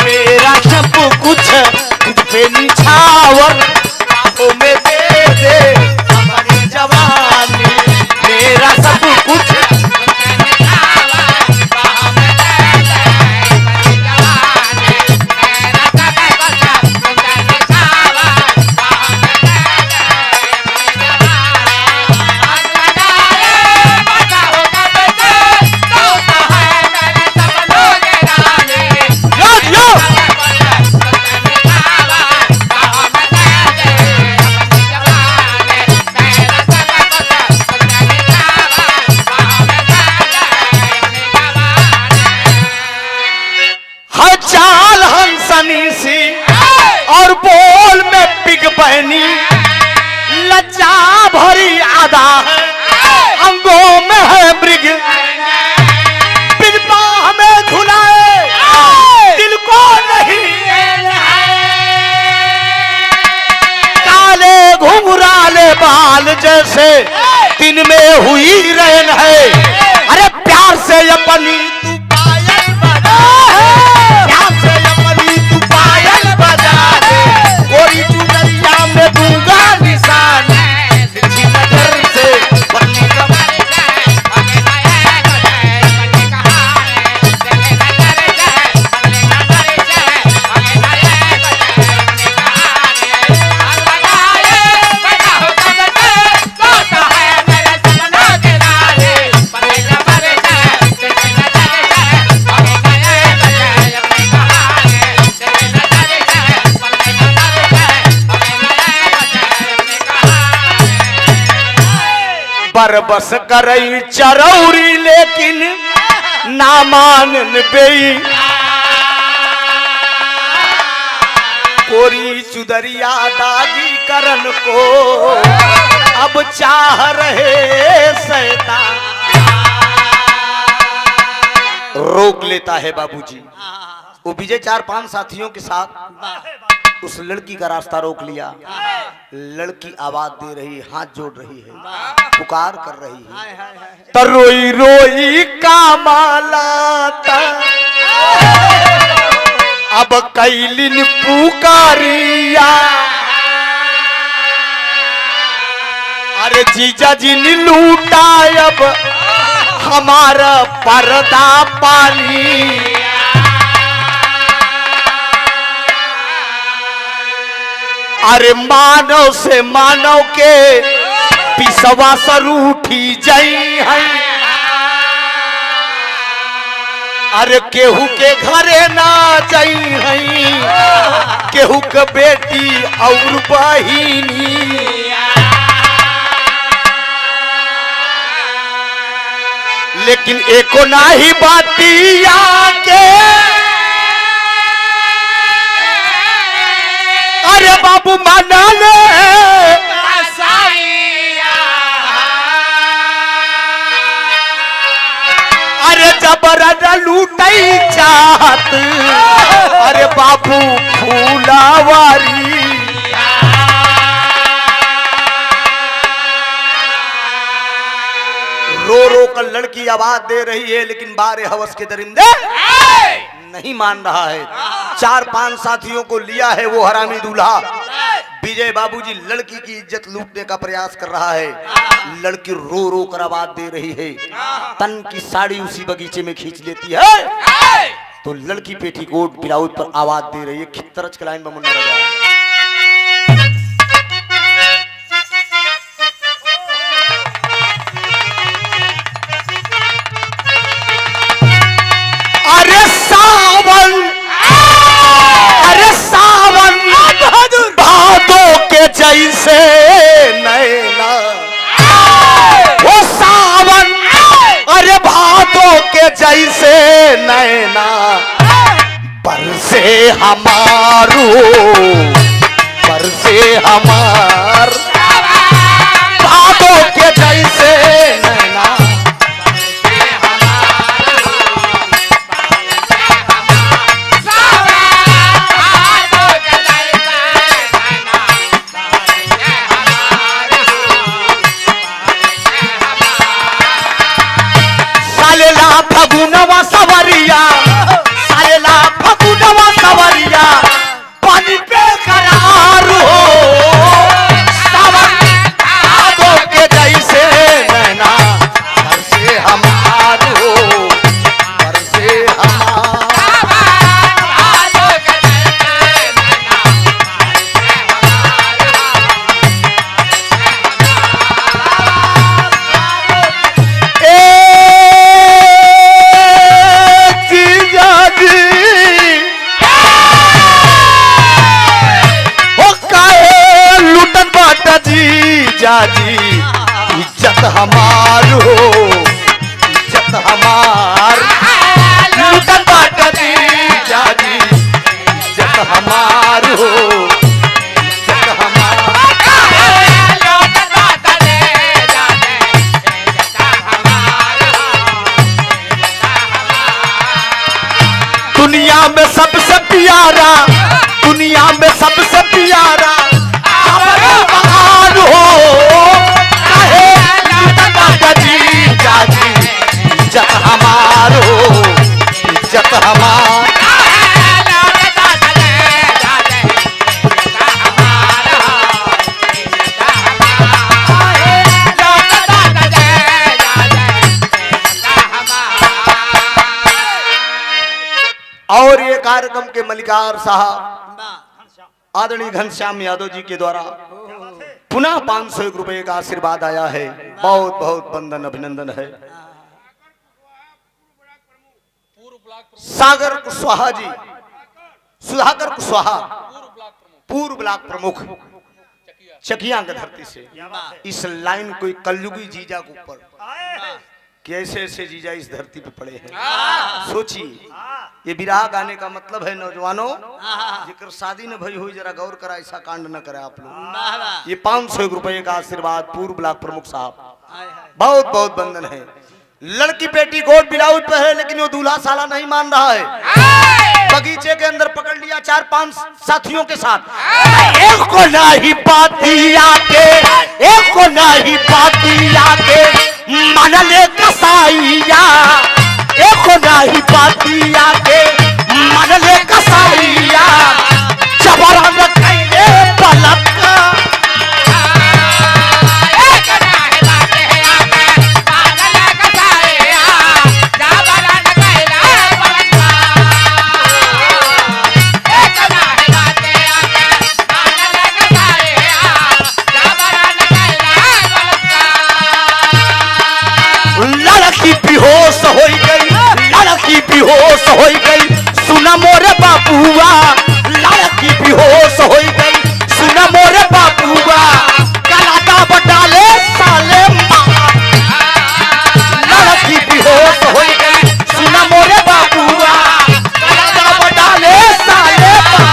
Speaker 1: मेरा सब कुछ तुझ पे निछावर, बाहों में दे दे हमारी जवानी, मेरा सब कुछ और बोल में पिग बहनी, लज्जा भरी आदा अंगों में है मृग, बिजबा हमें धुलाए दिल को नहीं, काले घुंघराले बाल जैसे दिन में हुई रैन है, अरे प्यार से अपनी तू पायल बजा, प्यार से अपनी तू पायल बजा, कोई चुनरिया में दूंगा निशान, बरबस करई चरौरी लेकिन ना मानन बेई कोरी चुदरिया दागी करन को अब चाह रहे शैतान। रोक लेता है बाबूजी। वो विजय 4-5 साथियों के साथ उस लड़की का रास्ता रोक लिया। लड़की आवाज दे रही, हाथ जोड़ रही है, पुकार कर रही है, तो रोई रोई कामालाता अब कैलिन पुकारिया। अरे जीजा जी ने लूटा अब हमारा पर्दा पानी। अरे मानव से मानव के पिसवा सर उठी जाई है। अरे केहू के घरे ना जाई है, केहू के बेटी और बहिनी। लेकिन एको नाही बातिया के अरे बाबू माना ले अरे जबरन लूटई चाहत अरे बाबू फूलावारी। रो रो कर लड़की आवाज दे रही है, लेकिन बारे हवस के दरिंदे नहीं मान रहा है। 4-5 साथियों को लिया है वो हरामी दूल्हा। विजय बाबूजी लड़की की इज्जत लूटने का प्रयास कर रहा है। लड़की रो रो कर आवाज दे रही है, तन की साड़ी उसी बगीचे में खींच लेती है। तो लड़की पेटीकोट ब्लाउज पर आवाज दे रही है, खित्तरच के लाइन में मुन्ना लगा। अरे सावन भादों के जैसे नैना, वो सावन अरे भादों के जैसे नैना बरसे हमारो बरसे हमार भादों के जैसे नैना। फगुनवा सवरिया सालेला फगुनवा सवरिया पानी पे करार हो सावन भादों के जैसे नैना बरसे हमार हो बरसे हमार। जाजी इज्जत हमार हो इज्जत हमार लूटन बाटती जाजी इज्जत हमार हो इज्जत हमार। दुनिया में सबसे प्यारा दुनिया में सबसे प्यारा हो इज्जत हमार हो इज्जत हमार। और ये कार्यक्रम के मलिकार साहब आदरणीय घनश्याम यादव जी के द्वारा पुनः 501 रुपए का आशीर्वाद आया है। बहुत बहुत वंदन अभिनंदन है। सागर कुशवाहा जी सुधाकर कुशवाहा पूर्व ब्लॉक प्रमुख चकिया के धरती से
Speaker 2: क्या बात है?
Speaker 1: इस लाइन कोई कलयुगी जीजा के ऊपर
Speaker 2: आए हैं।
Speaker 1: कैसे ऐसे जीजा इस धरती पे पड़े हैं। सोचिए,
Speaker 2: हाँ,
Speaker 1: ये विराह गाने का मतलब है नौजवानों, जिक्र शादी न भई हुई जरा गौर करा, ऐसा कांड न करे आप लोग। ये 500 रुपए का आशीर्वाद पूर्व ब्लॉक प्रमुख साहब, बहुत बहुत बंधन है। लड़की बेटी कोट ब्लाउज पे है, लेकिन वो दूल्हा साला नहीं मान रहा है। बगीचे के अंदर पकड़ लिया 4-5 साथियों के साथ। एक को नहीं पाती आके, एक को नहीं पाती आके मन ले कसाईया, एक को नहीं पाती आके मन ले कसाईया, जबरन कैले पलक बेहोश हो गई, लड़की बेहोश हो गई, सुना मोरे बाबुआ, लड़की बेहोश हो गई, सुना मोरे बाबुआ, गलाटा बटाले साले मार, लड़की बेहोश हो गई, सुना मोरे बाबुआ, गलाटा बटाले साले मार।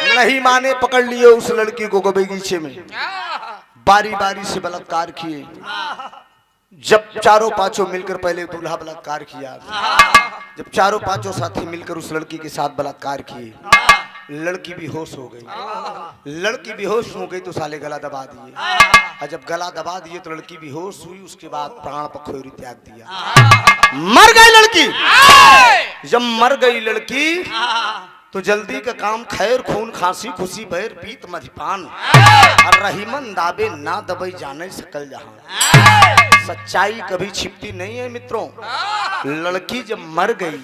Speaker 1: नहीं माने पकड़ लिए उस लड़की को बगीचे में, बारी बारी से बलात्कार किए। जब चारों पांचों मिलकर, पहले दूल्हा बलात्कार किया, जब चारों पांचों साथी मिलकर उस लड़की के साथ बलात्कार किए, लड़की बेहोश हो गई। लड़की बेहोश हो गई तो साले गला दबा दिए, और जब गला दबा दिए तो लड़की बेहोश हुई। उसके बाद प्राण पखोरी त्याग दिया, मर गई लड़की। जब मर गई लड़की तो जल्दी का काम खैर खून खांसी खुशी बैर पीत मधिपान, और रहीमन दाबे ना दबई जाने सकल जहां। सच्चाई कभी छिपती नहीं है मित्रों। लड़की जब मर गई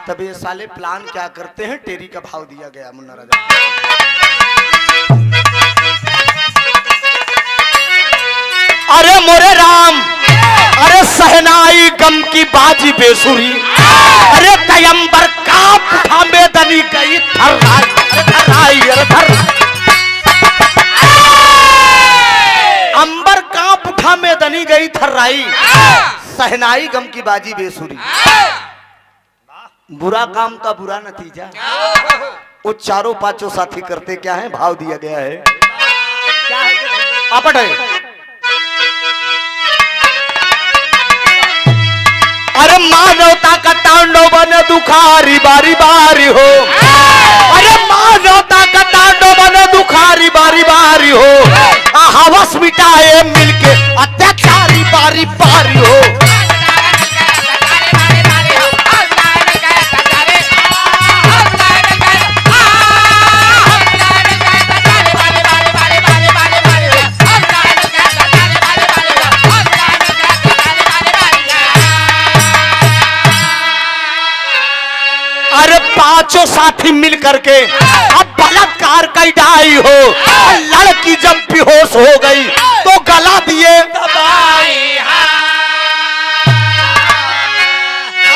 Speaker 1: तब ये साले प्लान क्या करते हैं, टेरी का भाव दिया गया मुन्ना राजा। अरे मोरे राम, अरे सहनाई गम की बाजी बेसुरी, अरे तयंबर कांप उठा मेदनी गई थर्राई, अरे थर्राई, अंबर कांप उठा मेदनी गई थर्राई, सहनाई गम की बाजी बेसुरी। बुरा काम का बुरा नतीजा। वो चारों पांचों साथी करते क्या है, भाव दिया गया है, क्या है आपट है। अरे मानवता का तांडव बने दुखारी बारी बारी हो, अरे मानवता का तांडव बने दुखारी बारी बारी हो, हवस मिटाए मिलके अत्याचारी बारी बारी हो। पांचों साथी मिल करके अब बलात्कार कैदाई हो। लड़की जब बेहोश हो गई तो गला दिए दबाई।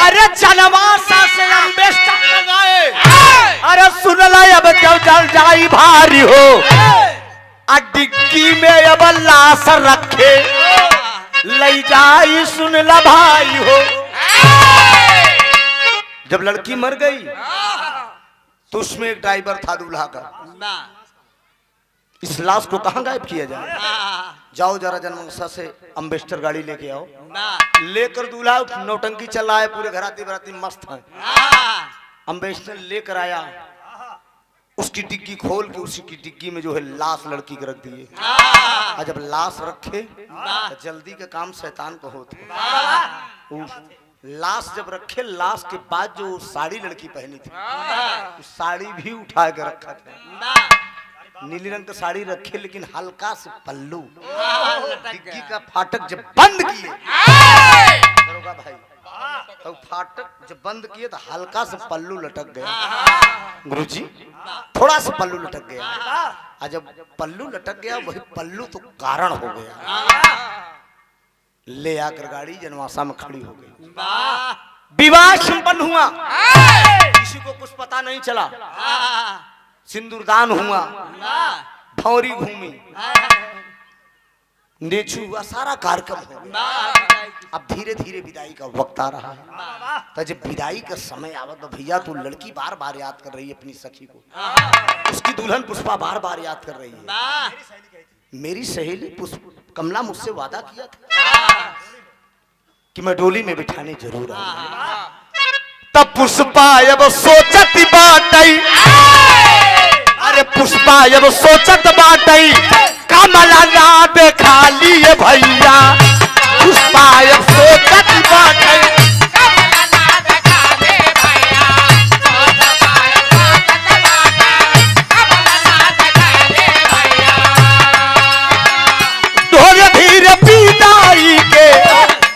Speaker 1: अरे चनवासा से अम्बेस्टर लगाए, अरे सुन लाई अब जब जल जाई भारी हो, डिग्गी में अब लाश रखे ले जाई, सुन ला भाई हो। जब लड़की मर गई तो उसमें एक ड्राइवर था दूल्हा का। इस लाश को कहां गायब किया जाए? जाओ जरा जनमंसा से अम्बेस्टर गाड़ी लेके आओ। लेकर दूल्हा नौटंकी चल रहा है, पूरे घराती बराती मस्त है। अम्बेस्टर लेकर आया, उसकी डिग्गी खोल के उसी की डिग्गी में जो है लाश लड़की के रख दिए। और जब लाश रखे तो जल्दी का काम शैतान को होता। लाश जब रखे, लाश के बाद जो साड़ी लड़की पहनी थी, उस साड़ी भी उठा के रखा था। नीली रंग का साड़ी रखे, लेकिन हल्का से पल्लू, डिग्गी का फाटक जब बंद किए दरोगा भाई, तो फाटक जब बंद किए तो हल्का से पल्लू लटक गया। गुरुजी थोड़ा सा पल्लू लटक गया, और जब पल्लू लटक गया वही पल्लू तो कारण हो गया। ले आकर गाड़ी जनवासा में खड़ी हो गई।
Speaker 4: वाह
Speaker 1: विवाह संपन्न हुआ, किसी को कुछ पता नहीं चला। सिंदूरदान हुआ,
Speaker 4: वाह
Speaker 1: भौरी घूमी, नेछू हुआ, सारा कार्यक्रम हुआ। अब धीरे धीरे विदाई का वक्त आ रहा है। तो जब विदाई का समय आवा तो भैया तू लड़की बार बार याद कर रही है अपनी सखी को, उसकी दुल्हन पुष्पा बार बार याद कर रही है।
Speaker 4: वाह
Speaker 1: मेरी सहेली कमला मुझसे वादा किया था कि मैं डोली में बिठाने जरूर आऊंगा। तब पुष्पा अब सोचत बाटई, अरे पुष्पा अब सोचत बाटई, कमला ना देखा लिए भैया। पुष्पा अब सोचत बाटई, धीरे धीरे विदाई के,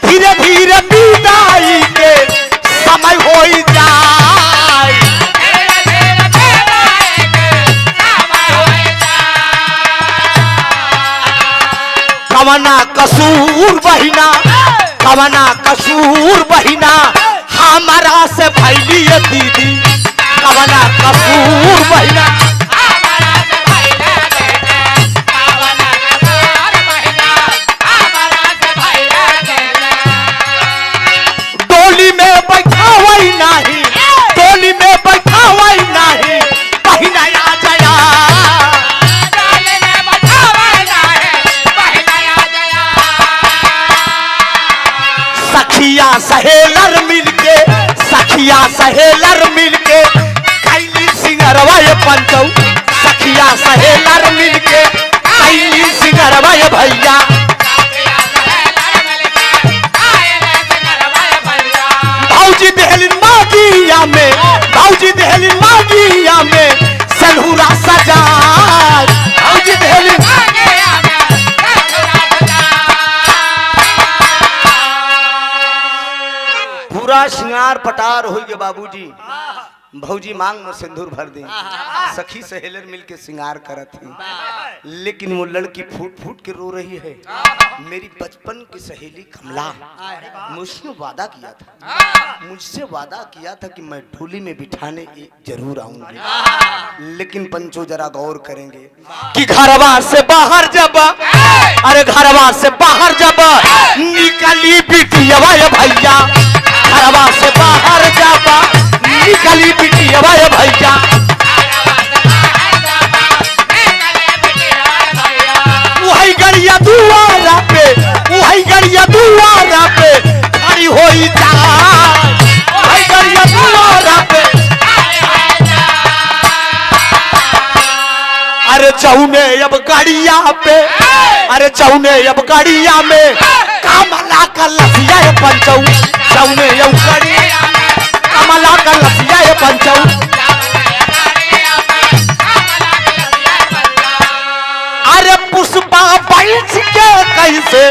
Speaker 1: धीरे धीरे विदाई के समय हो जाए। कवना कसूर बहिना, कवना कसूर बहिना हमारा से भैली दीदी। कवना कसूर बहिना, डोली में बैठावई नहीं, डोली में बैठावई नहीं, बहिना आ जाया। सखिया सहेलर मिलके, सखिया सहेलर मिलके कैली सिंगरवा ये पंचौ। सखिया सहेलर मिलके कैली सिंगरवा ये भैया। भौजी देहलिन मागिया में, भौजी देहलिन मागिया में सलहुरा सजा। भौजी देहलिन पूरा श्रृंगार पटार हो गए बाबूजी। भौजी मांग में सिंदूर भर दी, सखी सहेलर मिलके श्रृंगार करत थी। लेकिन वो लड़की फूट फूट के रो रही है। मेरी बचपन की सहेली कमला, मुझसे वादा किया था, मुझसे वादा किया था कि मैं डोली में बिठाने जरूर आऊंगी। लेकिन पंचो जरा गौर करेंगे कि घरवा से बाहर जब, अरे घरवा से बाहर जब निकली बिटिया भैया। घरवा से बाहर जब निकली बिटिया भैया। वही गड़िया दुआरा पे, वही गड़िया दुआरा पे खड़ी होई जा। वही गड़िया दुआरा पे, अरे चौने अब गाड़िया पे, अरे चौने अब गाड़िया में कमला का लसिया पंचौ। चौने अब गाड़िया में कमला का लसिया पंचौ। अरे पुष्पा बैठ के कैसे,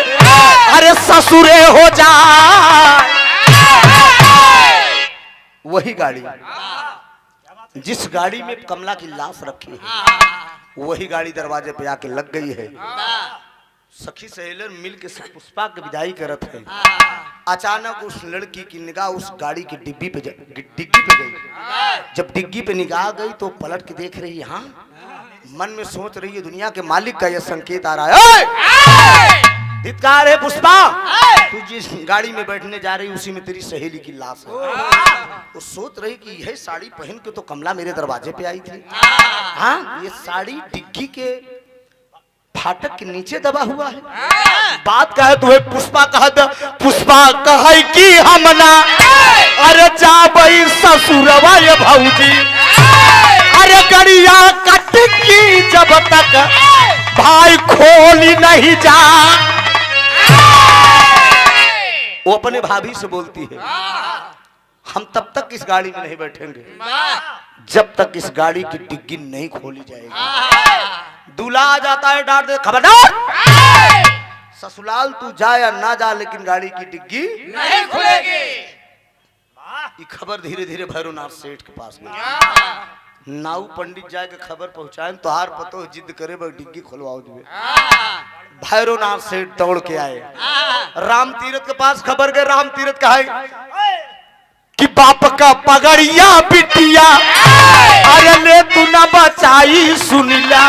Speaker 1: अरे ससुरे हो जाए। वही गाड़ी, जिस गाड़ी में कमला की लाश रखी है, वही गाड़ी दरवाजे पे आके लग गई है। सखी सहेलर मिल के पुष्पा की विदाई करत है। अचानक उस लड़की की निगाह उस गाड़ी की डिग्गी पे गई। जब डिग्गी पे निगाह गई तो पलट के देख रही है, हाँ, मन में सोच रही है दुनिया के मालिक का यह संकेत आ रहा है। धिक्कार है पुष्पा, तू जिस गाड़ी में बैठने जा रही उसी में तेरी सहेली की लाश है। वो सोच रही कि यह साड़ी पहन के तो कमला मेरे दरवाजे पे आई थी। हाँ, ये साड़ी डिग्गी के फाटक के नीचे दबा हुआ है। बात कहे तो पुष्पा कहत, पुष्पा कहे कि हमना अरे जाबई ससुरवा ये भौजी। अरे गड़िया कट की जब तक भाई खोली नहीं जा। वो अपने भाभी से बोलती है, हम तब तक इस गाड़ी में नहीं बैठेंगे जब तक इस गाड़ी की डिग्गी नहीं खोली जाएगी। दूल्हा आ जाता है, डांट दे, खबरदार, ससुराल तू जा या ना जा लेकिन गाड़ी की डिग्गी
Speaker 4: नहीं खुलेगी।
Speaker 1: ये खबर धीरे धीरे भैरवनाथ सेठ के पास गई। नाऊ पंडित जाके खबर पहुंचाए तो हार पतो जिद करे डिग्गी खोलवाओ दिए। भैरवनाथ से दौड़ के आए। राम तीरथ के पास खबर गए। राम तीरथ कहा कि बाप का पगड़िया बिटिया, अरे ले तू न बचाई सुनिला,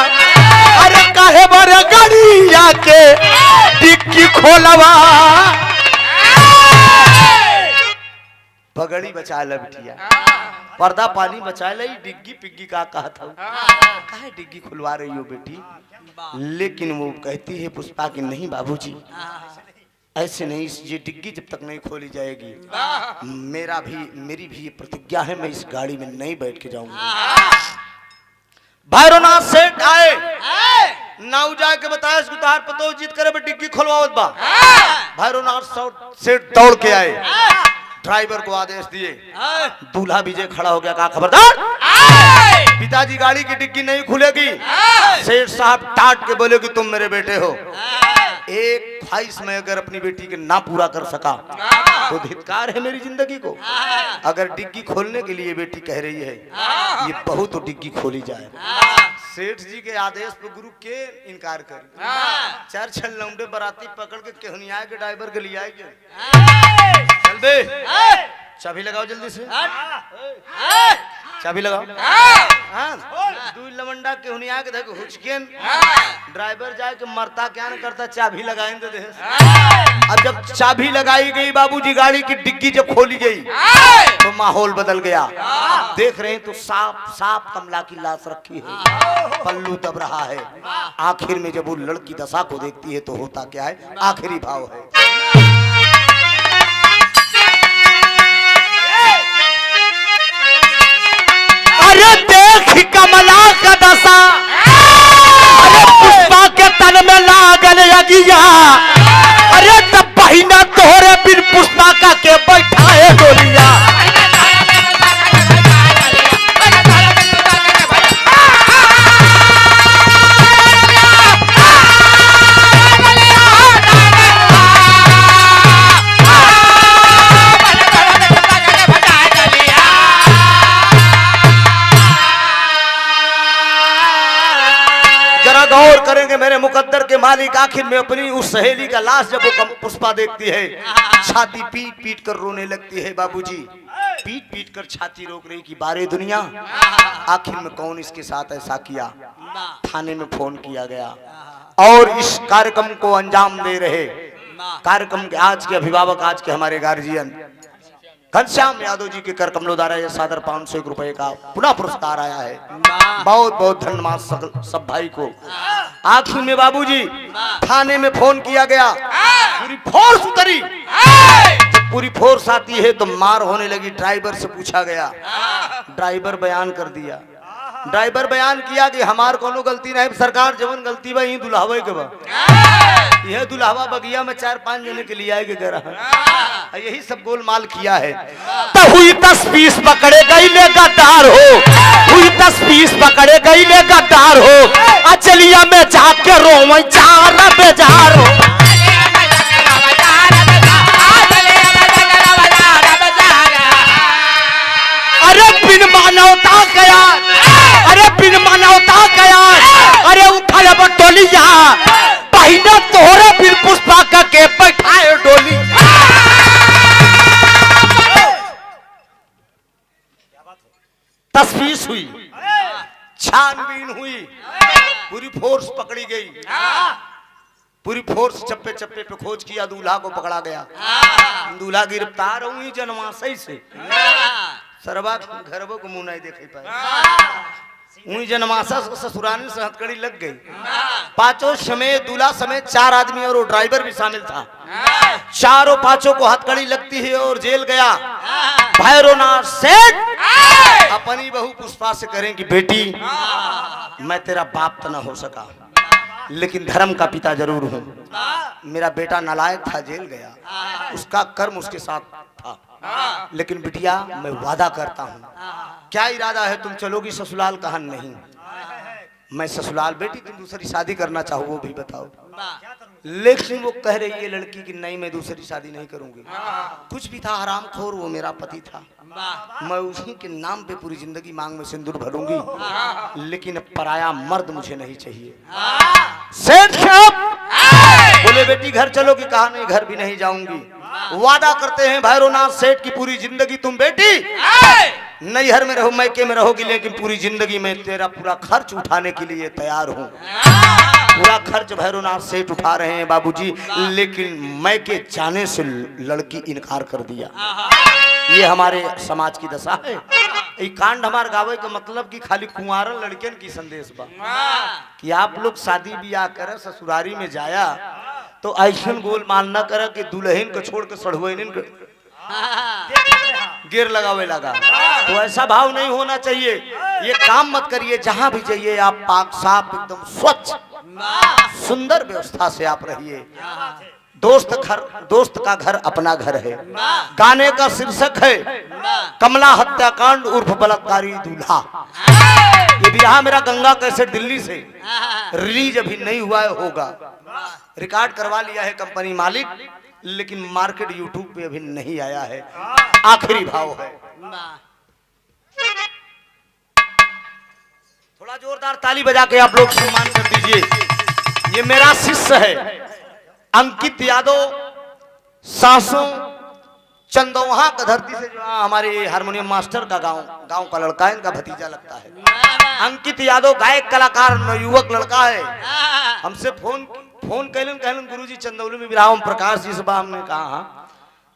Speaker 1: अरे काहे बर गड़िया के डिक्की खोलवा, पगड़ी बचा ले बिटिया, पर्दा पानी बचा ले, डिग्गी पिग्गी का कहा था, काहे डिग्गी खुलवा रही हो बेटी। लेकिन वो कहती है पुष्पा की नहीं बाबूजी, ऐसे नहीं, ये डिग्गी जब तक नहीं खोली जाएगी, मेरी भी ये प्रतिज्ञा है, मैं इस गाड़ी में नहीं बैठ के जाऊंगा। भैरवनाथ सेठ आए, नाव जाके बताया इसको तार पतो जीत करे बे डिग्गी खुलवावत बा। भैरवनाथ सेठ दौड़ के आए, ड्राइवर को आदेश दिए, दूल्हा विजय खड़ा हो गया, कहा खबरदार पिताजी गाड़ी की डिग्गी नहीं खुलेगी। सेठ साहब टाट के बोले कि तुम मेरे बेटे हो, एक ख्वाहिश में अगर अपनी बेटी के ना पूरा कर सका तो धिक्कार है मेरी जिंदगी को। अगर डिग्गी खोलने के लिए बेटी कह रही है, ये बहू तो डिग्गी खोली जाए। सेठ जी के आदेश पर गुरु के इनकार कर, चार छल लौंडे बराती पकड़ के केहनिया के ड्राइवर के लिए आएंगे, चल बे चाबी लगाओ जल्दी से, चाबी लगाओ। दू लवंडा के हुनिया के देखो हुचकेन, ड्राइवर जाए के मरता क्या न करता, चाबी लगाए दे दे। अब जब चाबी लगाई गई बाबूजी, गाड़ी की डिग्गी जब खोली गई तो माहौल बदल गया। देख रहे हैं तो साफ कमला की लाश रखी है, पल्लू दब रहा है। आखिर में जब वो लड़की दशा को देखती है तो होता क्या है, आखिरी भाव है। अरे देख कमला का दशा, अरे पुष्पा के तन में लागल अगिया, अरे तब बहिना तोहरे बिन पुष्पा का के बैठाए गोलिया। गौर करेंगे मेरे मुकद्दर के मालिक, आखिर में अपनी उस सहेली का लाश जब वो पुष्पा देखती है, छाती पीट पीट कर रोने लगती है। बाबूजी पीट पीट कर छाती रोक रही कि बारे दुनिया, आखिर में कौन इसके साथ ऐसा किया। थाने में फोन किया गया और इस कार्यक्रम को अंजाम दे रहे कार्यक्रम के आज के अभिभावक, आज के हमारे गार्जियन घनश्याम यादव जी के कर कमलों द्वारा यह सादर 501 रुपए का पुनः पुरस्कार आया है। बहुत बहुत धन्यवाद सब भाई को। आखिर में बाबूजी थाने में फोन किया गया, पूरी फोर्स उतरी। पूरी फोर्स आती है तो मार होने लगी। ड्राइवर से पूछा गया, ड्राइवर बयान कर दिया। ड्राइवर बयान किया कि हमार कोनो गलती नहीं, सरकार जवन गलती बा यही दुल्हावे के बा। यह दुल्हावा बगिया में 4-5 जने के लिए आएगा कह रहा, यही सब गोलमाल किया है। तो हुई 10-20 पकड़े गई ले गद्दार हो, हुई 10-20 पकड़े गई ले गद्दार हो। अचलिया में जाके रोवै चार बेजार हो। अरे बिन मानवता गया, अरे बिन मानवता गया, अरे उठा बटोलिया बहिना तोहरे बिन पुष्पा का के बैठाए डोली। तस्वीर हुई, छानबीन हुई, पूरी फोर्स पकड़ी गई। पूरी फोर्स चप्पे चप्पे पे खोज किया, दूल्हा को पकड़ा गया। दूल्हा गिरफ्तार हुई जनमाशय से। सरवा घरबो को मुंह नहीं देखे पाए। उन्हीं जनमाशा ससुरानी से हथकड़ी लग गई। पांचों समेत, दूल्हा समेत 4 आदमी और वो ड्राइवर भी शामिल था। चारों पांचों को हथकड़ी लगती है और जेल गया। भैरवनाथ सेठ अपनी बहू पुष्पा से करें कि बेटी मैं तेरा बाप तो न हो सका, लेकिन धर्म का पिता जरूर हूँ। मेरा बेटा नालायक था, जेल गया, उसका कर्म उसके साथ था। लेकिन बिटिया मैं वादा करता हूँ। क्या इरादा है, तुम चलोगी ससुराल? कहा नहीं, मैं ससुराल। बेटी तुम दूसरी शादी करना चाहो वो भी बताओ। लेकिन वो कह रही है लड़की कि नहीं मैं दूसरी शादी नहीं करूंगी। कुछ भी था हरामखोर, वो मेरा पति था, मैं उसी के नाम पे पूरी जिंदगी मांग में सिंदूर भरूंगी, लेकिन पराया मर्द मुझे नहीं चाहिए। सेठ साहब बोले बेटी घर चलो कि कहा नहीं घर भी नहीं जाऊंगी। वादा करते हैं भैरवनाथ सेठ की पूरी जिंदगी तुम बेटी नैहर में रहो मैके में रहोगी, लेकिन पूरी जिंदगी में तेरा पूरा खर्च उठाने के लिए तैयार हूँ। पूरा खर्च भैरवनाथ सेठ उठा रहे हैं बाबूजी, लेकिन मैके जाने से लड़की इनकार कर दिया। ये हमारे समाज की दशा है। ये कांड हमारे गावे का मतलब कि खाली कुंवारा लड़कियन की संदेश बा कि आप लोग शादी ब्याह करे ससुरारी में जाया तो ऐसन गोल मान न करे कि दुल्हन को छोड़ के सड़ुआइन को गिर लगावे लगा। तो ऐसा भाव नहीं होना चाहिए। ये काम मत करिए। जहां भी जाइए आप पाक साफ एकदम स्वच्छ सुंदर व्यवस्था से आप रहिए। दोस्त का घर अपना घर है। गाने का शीर्षक है कमला हत्याकांड उर्फ बलात्कारी दूल्हा। ये बिहार मेरा गंगा कैसेट दिल्ली से रिलीज अभी नहीं हुआ है, होगा। रिकॉर्ड करवा लिया है कंपनी मालिक, लेकिन मार्केट यूट्यूब पे अभी नहीं आया है। आखिरी भाव है। थोड़ा जोरदार ताली बजा के आप लोग सम्मान कर दीजिए। ये मेरा शिष्य है अंकित यादव, सासों चंदौहा का धरती से जो हमारे हारमोनियम मास्टर का गांव का लड़का है, इनका भतीजा लगता है। अंकित यादव गायक कलाकार युवक लड़का है। हमसे फोन कहलन गुरुजी चंदौली में विराम प्रकाश जी से बा। हमने कहा हाँ,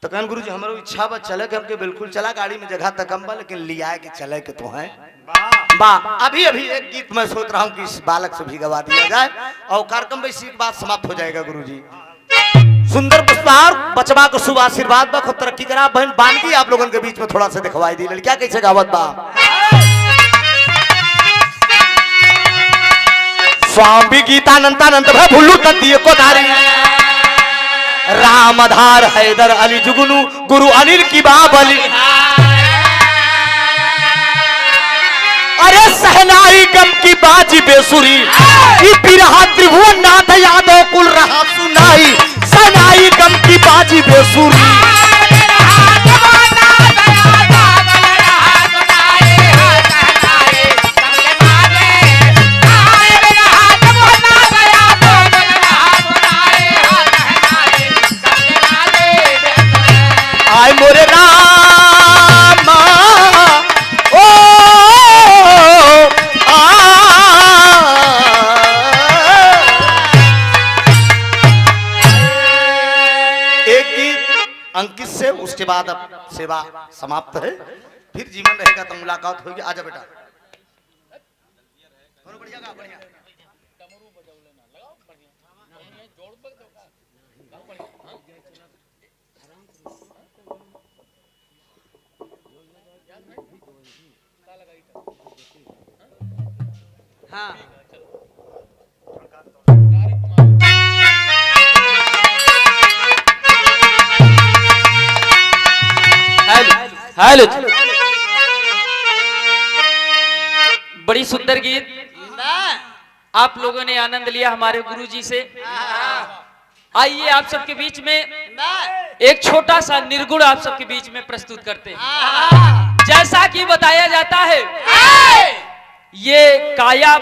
Speaker 1: तो कहन गुरुजी हमारो इच्छा बा चले के, हमके बिल्कुल चला, गाड़ी में जगह तक कम बा, लेकिन लिया के चले के तो है बा। अभी एक गीत मैं सोच रहा हूँ कि इस बालक से भी गवा दिया जाए और कार्यक्रम में इसी के बाद समाप्त हो जाएगा। गुरुजी सुंदर पुष्पहार बचवा को शुभ आशीर्वाद बा, खूब तरक्की करा। बहन बानगी आप लोगों के बीच में थोड़ा सा दिखवाई दी। लड़कियां कैसे गावत बा। स्वामी गीतानंदानंद भय भुल्लू तत्तीय को धारी रामधार हैदर अली जुगनू गुरु अनिल की बाबली। अरे सहनाई गम की बाजी बेसुरी बिरहा त्रिभुवन नाथ यादव कुल रहा सुनाई। सहनाई गम की बाजी बेसुरी आय मोरे राम ओ एक गीत अंकित से, उसके बाद अब सेवा समाप्त है। फिर जीवन रहेगा तो मुलाकात होगी। आजा बेटा।
Speaker 4: हाँ
Speaker 5: हेलो, बड़ी सुंदर गीत आप लोगों ने आनंद लिया हमारे गुरुजी से। आइए आप सबके बीच में एक छोटा सा निर्गुण आप सबके बीच में प्रस्तुत करते हैं। जैसा कि बताया जाता है, ये काया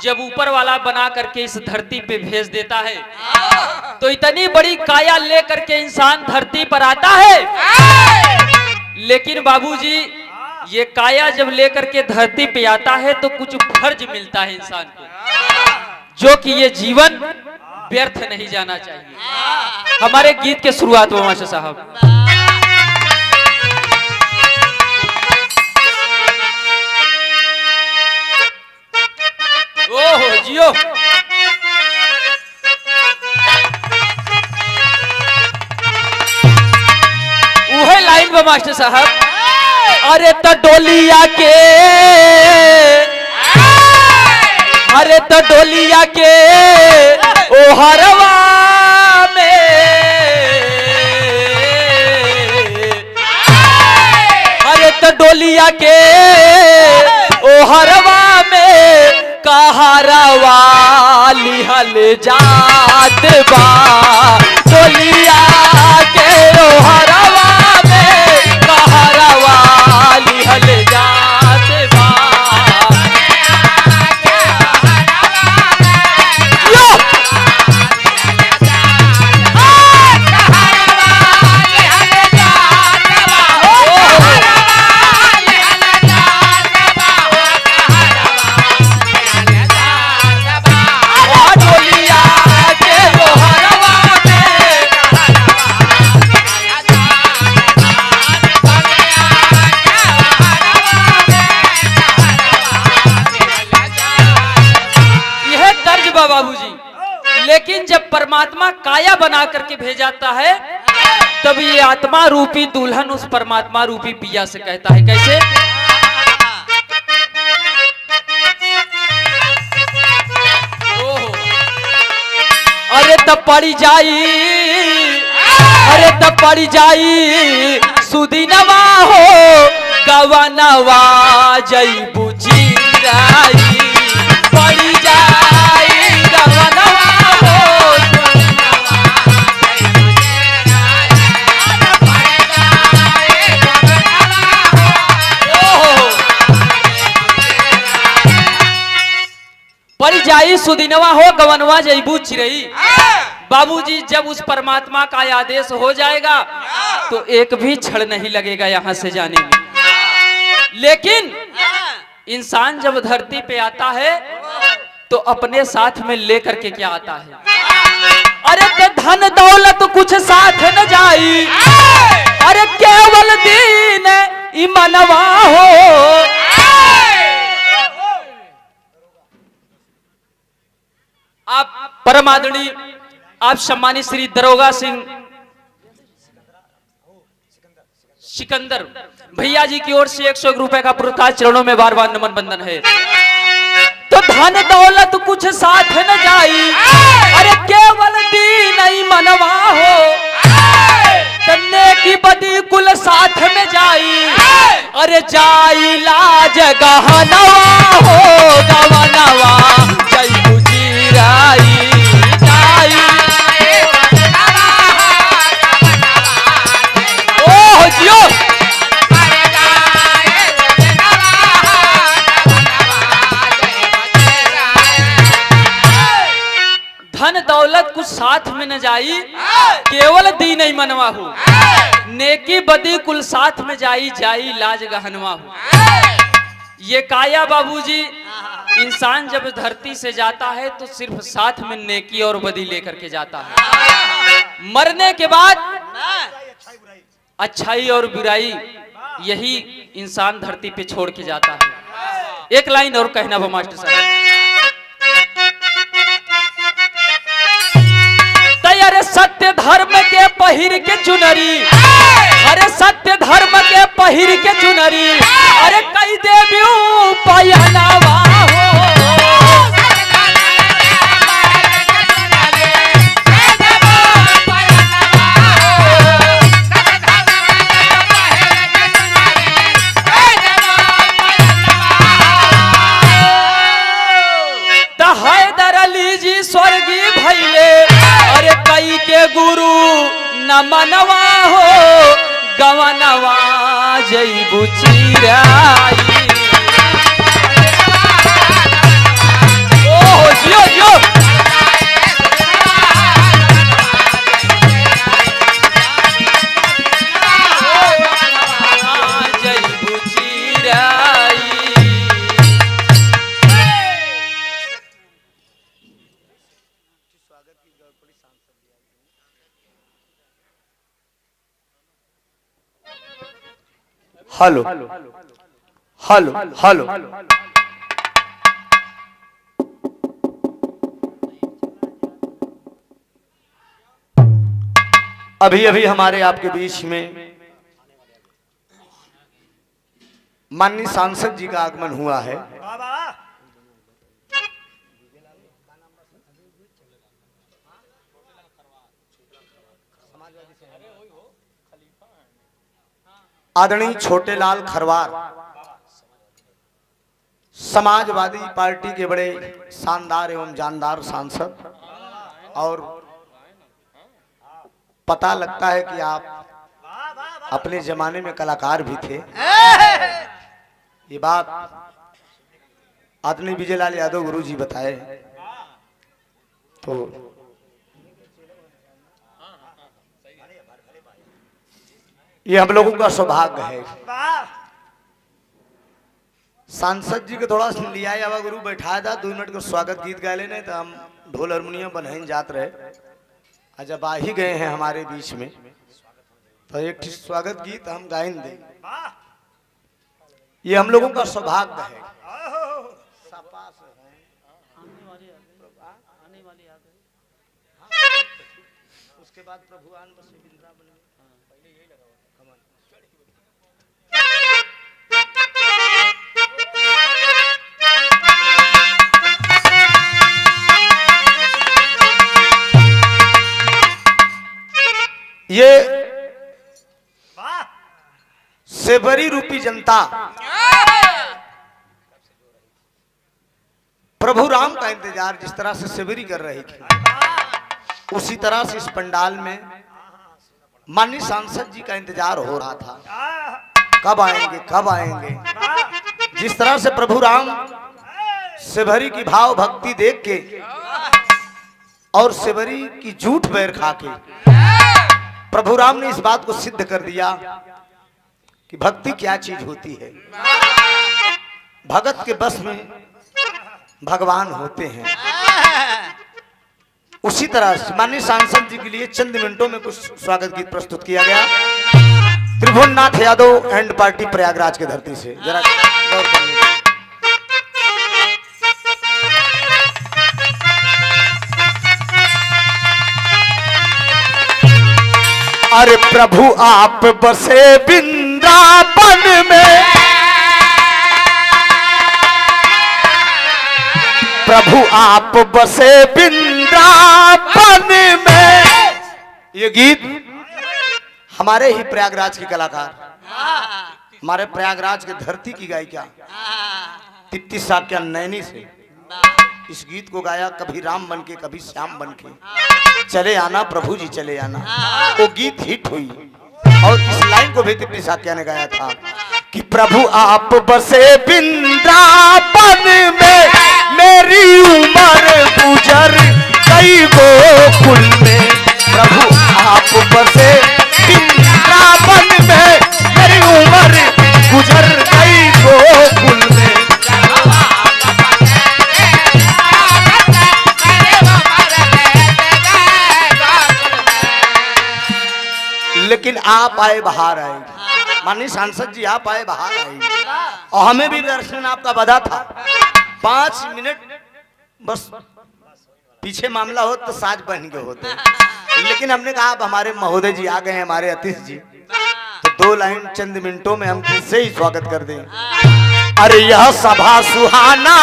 Speaker 5: जब ऊपर वाला बना करके इस धरती पे भेज देता है तो इतनी बड़ी काया लेकर के इंसान धरती पर आता है। लेकिन बाबूजी ये काया जब लेकर के धरती पे आता है तो कुछ फर्ज मिलता है इंसान को, जो कि ये जीवन व्यर्थ नहीं जाना चाहिए। हमारे गीत के शुरुआत में मास्टर साहब ओहो जियो वही लाइन में मास्टर साहब। अरे तो डोलिया के, अरे तो डोलिया के ओ हरवा में, अरे तो डोलिया के ओ हरवा में कहरवा लिहल जात बा। डोलिया के ओ हरवा में कहरवा लिहल जात बा। लेकिन जब परमात्मा काया बना करके भेजाता है तब ये आत्मा रूपी दुल्हन उस परमात्मा रूपी पिया से कहता है, कैसे? ओहो, अरे तब पड़ी जाई, अरे तब पड़ी जाई सुदिनवा हो गवनवा जई बुचिराई, पड़ी जाई गवनवा हो पड़ी जाई सुदिनवा हो गवनवा जईबू चिरई। बाबूजी जब उस परमात्मा का आदेश हो जाएगा तो एक भी क्षण नहीं लगेगा यहाँ से जाने में। लेकिन इंसान जब धरती पे आता है तो अपने साथ में लेकर के क्या आता है? अरे ते धन दौलत कुछ साथ न जाई, अरे केवल दीन ईमानवा हो। आप परम आदरणीय, आप सम्मानित श्री दरोगा सिंह सिकंदर भैया जी की ओर से 101 रुपए का पुरस्कार चरणों में बार बार नमन बंदन है। तो धन दौलत कुछ साथ न जाई, अरे केवल दीन ईमानवा हो। तन्ने की बदी कुल साथ में जाई, अरे जाई लाज गहनवा हो गवनवा जई बुचिराई, जाई ओ जियो। धन दौलत कुछ साथ में न जाई, केवल दीन ईमानवा हो। नेकी बदी कुल साथ में जाई, जाई लाज गहनवा हो। ये काया बाबूजी, इंसान जब धरती से जाता है तो सिर्फ साथ में नेकी और बदी लेकर के जाता है। मरने के बाद अच्छाई और बुराई यही इंसान धरती पे छोड़ के जाता है। एक लाइन और कहना वो मास्टर साहब। अरे सत्य धर्म के पहिर के चुनरी, अरे सत्य धर्म के पहिर के चुनरी, अरे कई देवी पयनावा हो। हैदर अली जी स्वर्गीय भैले, अरे कई के गुरु न मनवा हो गवनवा जई बुचिराई। ओ जियो जियो। जई बुचिराई।
Speaker 1: हेलो हेलो हेलो, अभी अभी हमारे आपके बीच में माननीय सांसद जी का आगमन हुआ है। आदरणीय छोटेलाल खरवार समाजवादी पार्टी के बड़े शानदार एवं जानदार सांसद, और पता लगता है कि आप अपने जमाने में कलाकार भी थे। ये बात आदरणीय विजयलाल यादव गुरु जी बताए। तो ये हम लोगों का सौभाग्य है। सांसद जी के थोड़ा लिया आवा गुरु बैठाया था, 2 मिनट का स्वागत गीत गा लेने तो हम ढोल हारमोनियम बनहन जात रहे। जब आ ही गए हैं हमारे बीच में तो एक स्वागत गीत हम गाइन दे। ये हम लोगों का सौभाग्य है। उसके बाद प्रभु आन बसे वृंदावन में। ये
Speaker 2: वाह
Speaker 1: सेवरी रूपी जनता प्रभु राम का इंतजार जिस तरह से सेवरी कर रही थी उसी तरह से इस पंडाल में माननीय सांसद जी का इंतजार हो रहा था। कब आएंगे कब आएंगे। जिस तरह से प्रभु राम सेवरी की भाव भक्ति देख के और सेवरी की झूठ बैर खा के प्रभु राम ने इस बात को सिद्ध कर दिया कि भक्ति क्या चीज होती है। भगत के बस में भगवान होते हैं। उसी तरह से माननीय सांसद जी के लिए चंद मिनटों में कुछ स्वागत गीत प्रस्तुत किया गया। त्रिभुवननाथ यादव एंड पार्टी प्रयागराज के धरती से जरा गौर करिए। अरे प्रभु आप बसे वृंदावन में, प्रभु आप बसे वृंदावन में। ये गीत हमारे ही प्रयागराज के कलाकार, हमारे प्रयागराज के धरती की गायिका तिप्ती साक्या नैनी से इस गीत को गाया। कभी राम बन के कभी श्याम बन के चले आना प्रभु जी चले आना। वो गीत हिट हुई और इस लाइन को भी तिप्ती साक्या ने गाया था कि प्रभु आप बसे वृंदावन में, मेरी उम्र गुजर गई गोकुल में। प्रभु आप बसे वृंदावन में, मेरी उम्र गुजर गई गोकुल में। लेकिन आप आए बाहर आए, माननीय सांसद जी आप आए बाहर आए और हमें भी दर्शन आपका बधा था। 5 मिनट बस पीछे मामला हो तो साज बन के होते, लेकिन हमने कहा आप हमारे महोदय जी आ गए हैं, हमारे अतिश जी, तो 2 लाइन चंद मिनटों में हम किससे ही स्वागत कर दें। अरे यह सभा सुहाना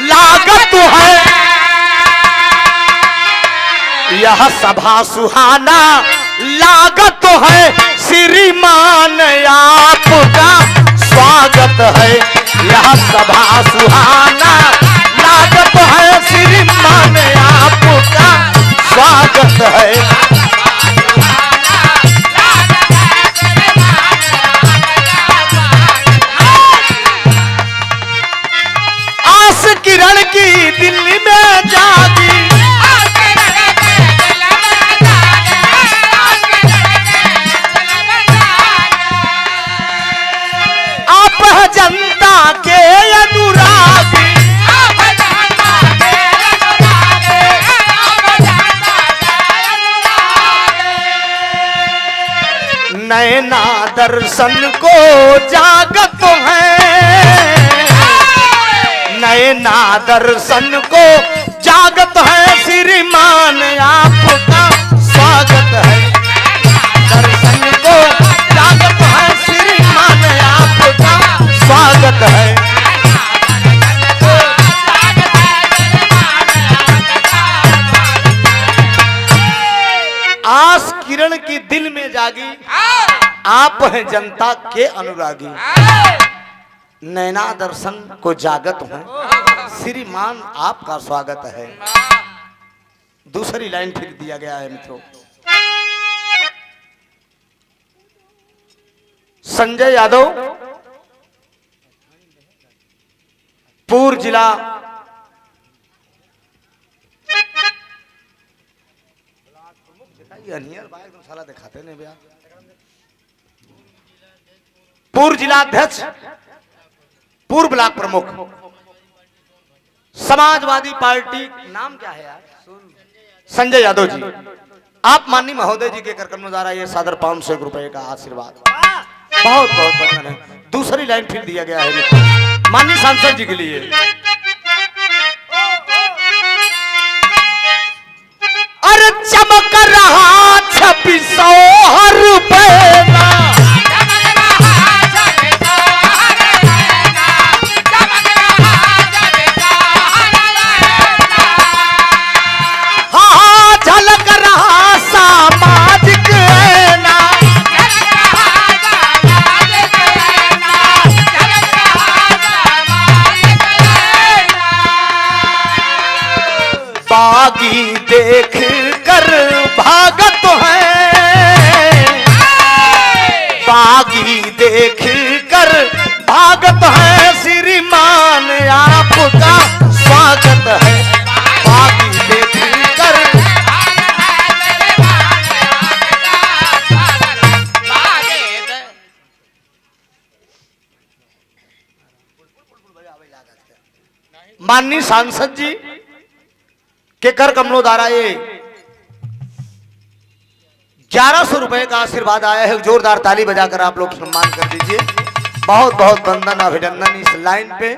Speaker 1: लागत है, यह सभा सुहाना लागत है, श्रीमान आपका स्वागत है। यह सभा सुहाना लागत है, श्रीमान आपका स्वागत है। आस किरण की दिल्ली में जागी, जनता के अनुरागी, नैना दर्शन को जागत है, नैना दर्शन को जागत है, श्रीमान आपका स्वागत है। दर्शन को जागत है, श्रीमान आपका स्वागत है। आस किरण की दिल में जागी, आप हैं जनता के अनुरागी, नैना दर्शन को जागत हूं, श्रीमान आपका स्वागत है। दूसरी लाइन फिर दिया गया है मित्रों। संजय यादव पूर्व जिला साला दिखाते नहीं भैया, पूर्व जिला अध्यक्ष, पूर्व ब्लॉक प्रमुख, समाजवादी पार्टी, नाम क्या है यार, संजय यादव जी। आप माननीय महोदय जी के कार्यक्रम द्वारा ये सादर 500 रुपए का आशीर्वाद, बहुत बहुत बंधन है। दूसरी लाइन फिर दिया गया है माननीय सांसद जी के लिए। अरे चमक 2600 रुपए ना। हाँ झलक रहा सामाजिक है ना। बागी देख कर भागत है, बागी देख कर भागत है, श्रीमान आपका स्वागत है। बागी देख कर माननीय सांसद जी के कर कमलों द्वारा ये 1100 रुपए का आशीर्वाद आया है। जोरदार ताली बजाकर आप लोग सम्मान कर दीजिए। बहुत बहुत वंदन अभिनंदन इस लाइन पे,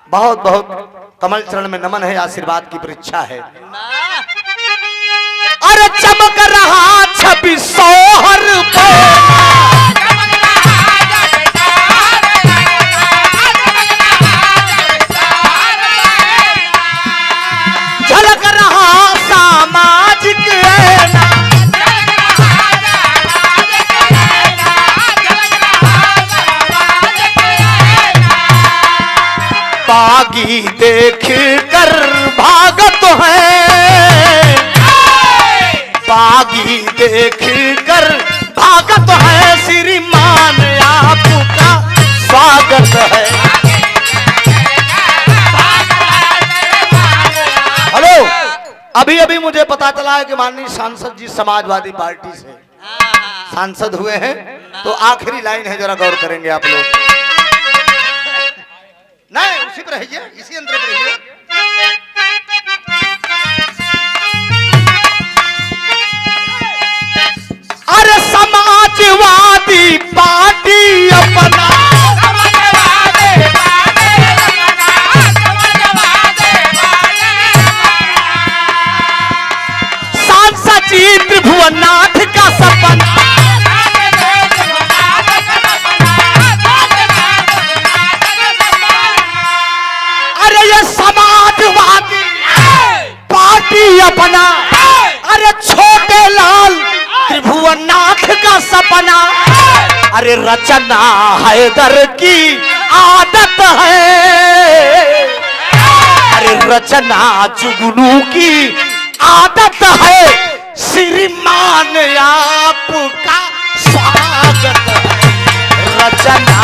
Speaker 1: बहुत बहुत कमल चरण में नमन है, आशीर्वाद की परीक्षा है। अरे चमक रहा 2600 रुपए, झलक रहा सामाजिक है ना। बागी देख कर भागत है, बागी देख कर भागत है, श्रीमान आपका स्वागत है। हेलो, अभी अभी मुझे पता चला है कि माननीय सांसद जी समाजवादी पार्टी से सांसद हुए हैं, तो आखिरी लाइन है, जरा गौर करेंगे आप लोग। नहीं उसी पर रहिए, इसी अंदर पर रहिए। अरे समाजवादी पार्टी अपना, सांसद जी त्रिभुवननाथ का सपना, समाजवादी पार्टी अपना। अरे छोटे लाल त्रिभुवननाथ का सपना, अरे रचना हैदर की आदत है, अरे रचना जुगनू की आदत है, श्रीमान आपका स्वागत है। रचना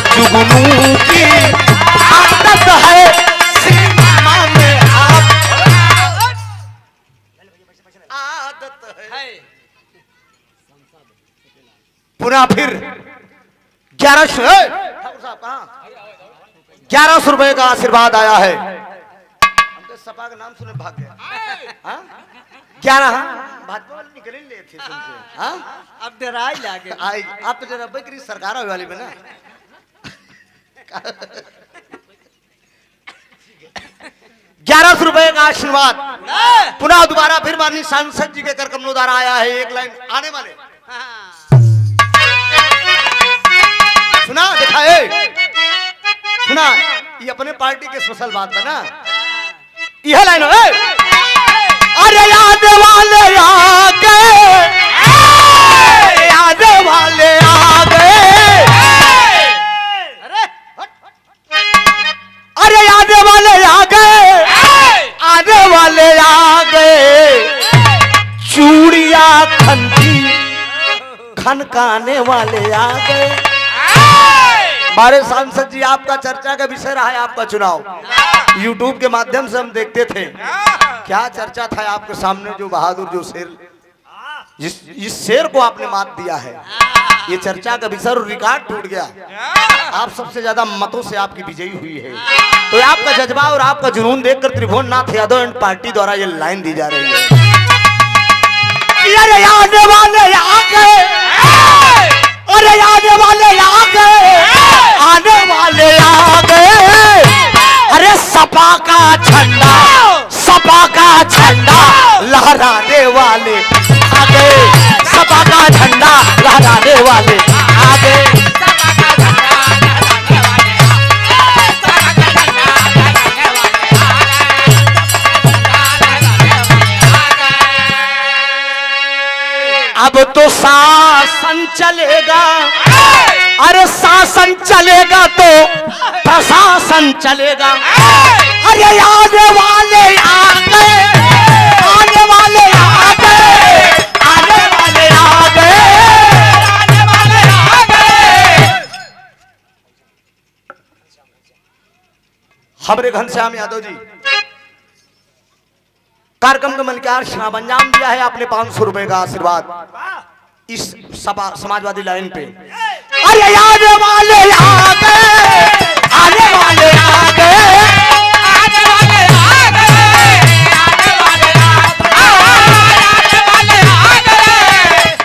Speaker 1: जुगनू की आदत है, आदत है। पुनः फिर 1100 रुपए का आशीर्वाद आया है। हमको सपा का नाम सुने भाग गया। 11 भाजपा वाले निकले ले थे सुनते।
Speaker 4: अब डराई लागे
Speaker 1: आई आप तो जरा बकरी सरकार वाली में ना 1100 रुपए का आशीर्वाद पुनः दोबारा फिर माननीय सांसद जी के कर कमलों द्वारा आया है। एक लाइन आने वाले सुना दिखाए, सुना ये अपने पार्टी के स्पेशल बात है ना, यह लाइन है। अरे याद वाले आ गए, याद वाले आ गए, अरे याद वाले आ गए, आने वाले आ गए, चूड़िया खनकी खनकाने वाले आ गए। हमारे सांसद जी आपका चर्चा का विषय रहा है आपका चुनाव। YouTube के माध्यम से हम देखते थे, क्या चर्चा था आपके सामने। जो बहादुर जो शेर, जिस शेर को आपने मात दिया है, ये चर्चा का विषय और रिकॉर्ड टूट गया। आप सबसे ज्यादा मतों से आपकी विजयी हुई है। तो आपका जज्बा और आपका जुनून देखकर त्रिभुवननाथ यादव एंड पार्टी द्वारा ये लाइन दी जा रही है। अरे आने वाले आ गए, अरे आने वाले आ गए, आने वाले आ गए, अरे सपा का झंडा, सपा का झंडा लहराने वाले आ गए। चलेगा, अरे शासन चलेगा तो प्रशासन चलेगा। अरे आने वाले आ गए, आने वाले आ गए, आने वाले आ गए, आने वाले आ गए। हमारे घनश्याम यादव जी कार्यक्रम का मलकार शाह अंजाम दिया है, आपने 500 रुपए का आशीर्वाद इस समाजवादी लाइन पे। अरे आने वाले आ गए, आने वाले आ गए, आने वाले आ गए, आने वाले आ गए,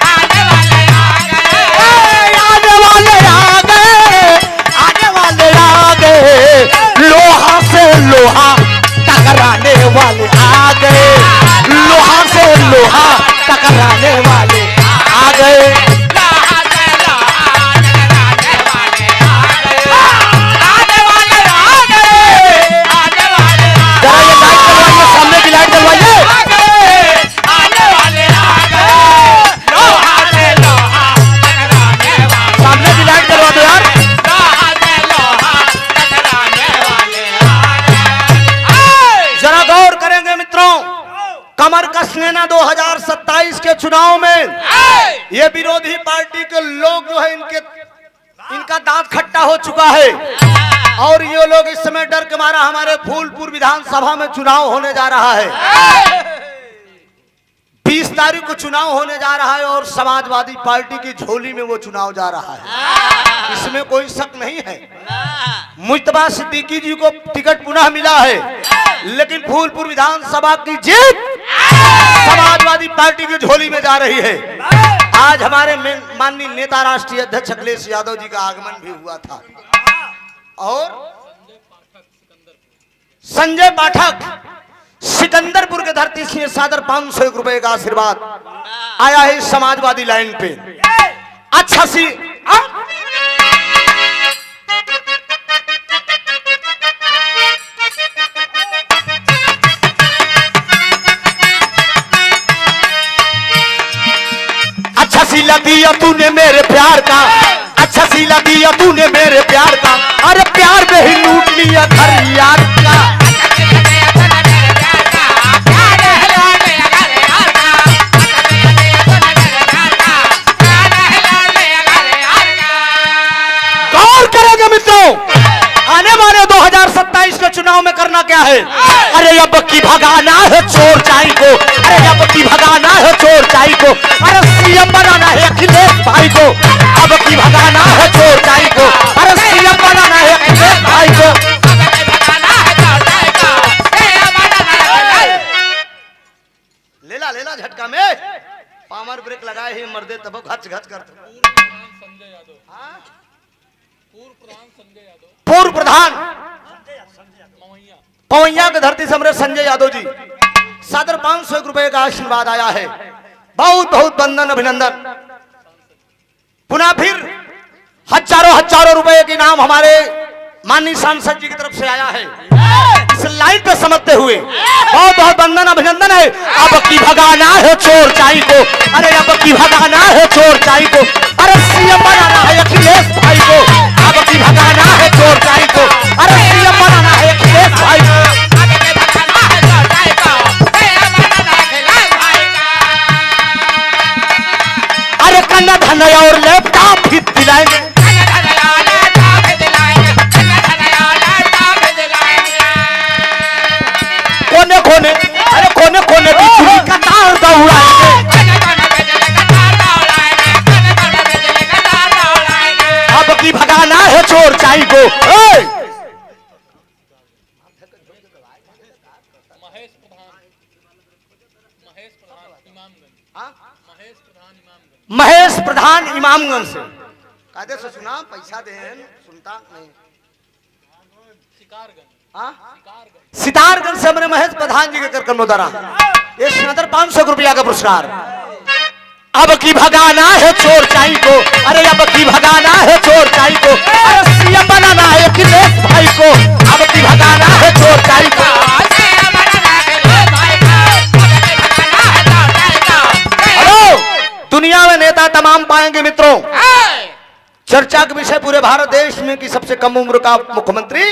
Speaker 1: आने वाले आ गए, आने वाले आ गए, आने वाले आ गए। लोहा से लोहा टकराने वाले आ गए, लोहा से लोहा टकराने वाले आ गए। सामने की लाइट जलवाइए। सामने की लाइट जलवा दो यार। जरा गौर करेंगे मित्रों, कमर कसने ना 2027 के चुनाव में ये विरोधी पार्टी के लोग जो है इनका दांत खट्टा हो चुका है और ये लोग इस समय डर के मारा, हमारे फूलपुर विधानसभा में चुनाव होने जा रहा है, 20 तारीख को चुनाव होने जा रहा है और समाजवादी पार्टी की झोली में वो चुनाव जा रहा है, इसमें कोई शक नहीं है। मुज्तबा सिद्दीकी जी को टिकट पुनः मिला है, लेकिन फूलपुर विधानसभा की जीत समाजवादी पार्टी की झोली में जा रही है। आज हमारे माननीय नेता राष्ट्रीय अध्यक्ष अखिलेश यादव जी का आगमन भी हुआ था और संजय पाठक सिकंदरपुर के धरती से सादर 501 रुपए का आशीर्वाद आया है समाजवादी लाइन पे। अच्छा सी अच्छा सिला दिया तूने मेरे प्यार का, अच्छा सिला दिया तूने मेरे प्यार का, अरे प्यार में ही लूट लिया घर यार का। गौर करेंगे मित्रों, आने वाले 2027 के चुनाव में करना क्या है? अरे अब की भगाना है चोर चाई को, अरे अब की भगाना है चोर चाई को, अरे सीएम बनाना है अखिलेश भाई को, अब की भगाना है चोर चाई को, अरे सीएम बनाना है अखिलेश भाई को। लेला झटका में पावर ब्रेक लगाए ही मर्दे तब घच घच करते।
Speaker 3: संजय यादव,
Speaker 1: पूर्व प्रधान
Speaker 3: मवैया,
Speaker 1: पवैया के धरती से हमारे संजय यादव जी सादर 501 रुपए का आशीर्वाद आया है। बहुत बहुत वंदन अभिनंदन। पुनः फिर हजारों रुपए के नाम हमारे माननीय सांसद जी की तरफ से आया है। इस लाइन पे समझते हुए बहुत बहुत वंदन अभिनंदन है। अब की भगाना है चोर चाई को, अरे अब की भगाना है चोर चाई को, अरे सीएम बनाना है अखिलेश भाई को, अब की भगाना है चोर चाई को, अरे सीएम बनाना है अखिलेश भाई को। अरे कन्ना धन और लैपटॉप भी दिलाएंगे, कोने कोने, अरे कोने कोने की चूड़ी का तार दौड़ाएंगे। अब की भगाना है चोर चाई को। महेश प्रधान इमामगंज से कायदे से सुना, पैसा दे सुनता नहीं। सितारगंज से हमारे महेश प्रधान जी के कार्यक्रम द्वारा ये सदर 500 रुपया का पुरस्कार। अब की भगाना है चोर चाई को, अरे अब की भगाना है चोर चाई को, अरे सीएम बनाना है अखिलेश भाई को, अब की भगाना है चोर चाई को। हेलो, दुनिया में नेता तमाम पाएंगे मित्रों, चर्चा का विषय पूरे भारत देश में कि सबसे कम उम्र का मुख्यमंत्री,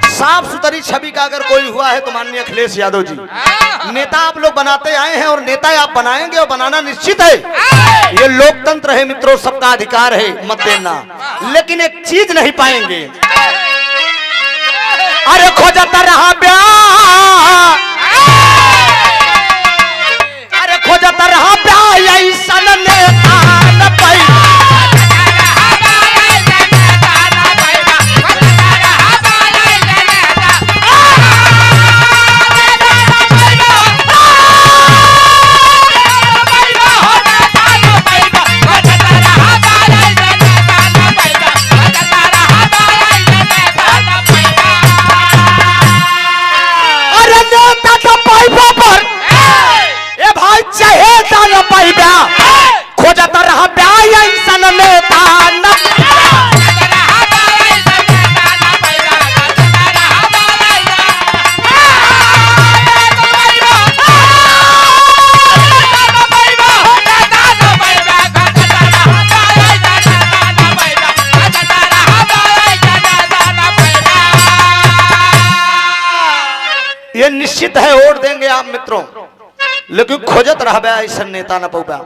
Speaker 1: साफ सुथरी छवि का अगर कोई हुआ है तो माननीय अखिलेश यादव जी। नेता आप लोग बनाते आए हैं और नेता आप बनाएंगे और बनाना निश्चित है। ये लोकतंत्र है मित्रों, सबका अधिकार है मत देना, लेकिन एक चीज नहीं पाएंगे। अरे खोजता रहा प्यार, अरे खोजता रहा प्यार ऐसा नेता न पाई। खोजता रहा प्यार ऐसा नेता न। ये निश्चित है वोट देंगे आप मित्रों, लेकिन खोजत रहा ऐसा नेता न पौबा।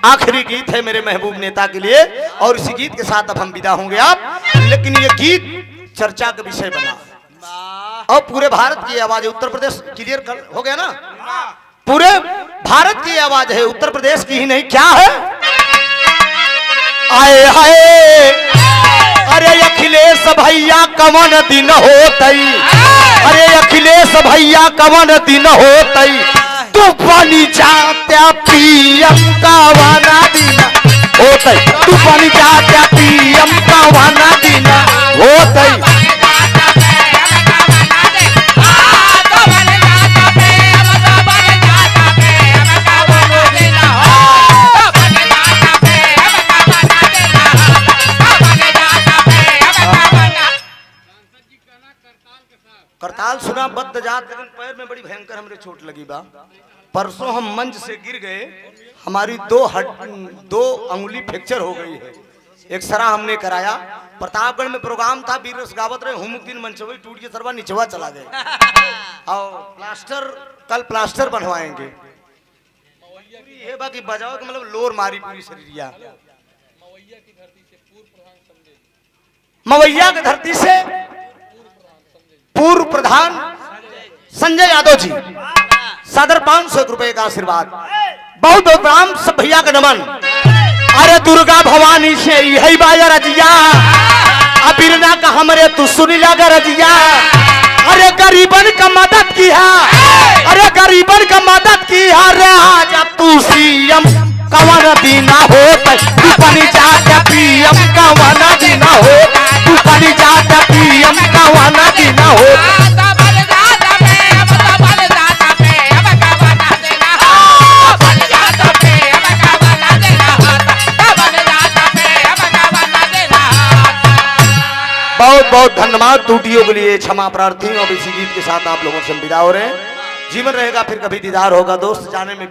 Speaker 1: आखिरी गीत है मेरे महबूब नेता के लिए और इसी गीत के साथ अब हम विदा होंगे आप। लेकिन ये गीत चर्चा का विषय बना और पूरे भारत की आवाज है। उत्तर प्रदेश क्लियर हो गया ना, पूरे भारत की आवाज है, उत्तर प्रदेश की ही नहीं। क्या है? आए हाय, अरे अखिलेश भैया कवन दिन होतई, अरे अखिलेश भैया कवन दिन होतई, तू पानी चाहत्या पीएम का वाना दीना होतई, तू पानी चाहत्या पीएम का वाना दीना होतई। करताल सुना बद्द जात, लेकिन पैर में बड़ी भयंकर हमरे चोट लगी बा। परसों हम मंच से गिर गए, हमारी दो अंगुली फ्रैक्चर हो गई है। एक्सरा हमने कराया, प्रतापगढ़ में प्रोग्राम था, वीर रस गावत रहे, हुमुक दिन मंचवई टूट के सरवा निचवा चला गए। और प्लास्टर कल प्लास्टर बनवाएंगे। ये बाकी बजाओ कि मतलब लोर मारी पूरी शरीरिया। मवैया की धरती से पूर्व प्रधान संजय यादव जी, सदर 500 रुपए का आशीर्वाद। बहुत बहुत राम सब भैया का नमन। अरे दुर्गा भवानी से यही बाजा रजिया, अबिरना का हमरे तू सुनी लगा रजिया। अरे गरीबन का मदद की है, अरे गरीबन का मदद की है। रे आजा तू सीएम कवन दीना हो, तू पानी चाहता पीएम कवन दीना हो, तू पानी चाहता पीएम कवन दीना हो। बहुत बहुत धन्यवाद। टूटियों के लिए क्षमा प्रार्थी। और इसी गीत के साथ आप लोगों से विदा हो रहे हैं। जीवन रहेगा फिर कभी दीदार होगा दोस्त, जाने में भी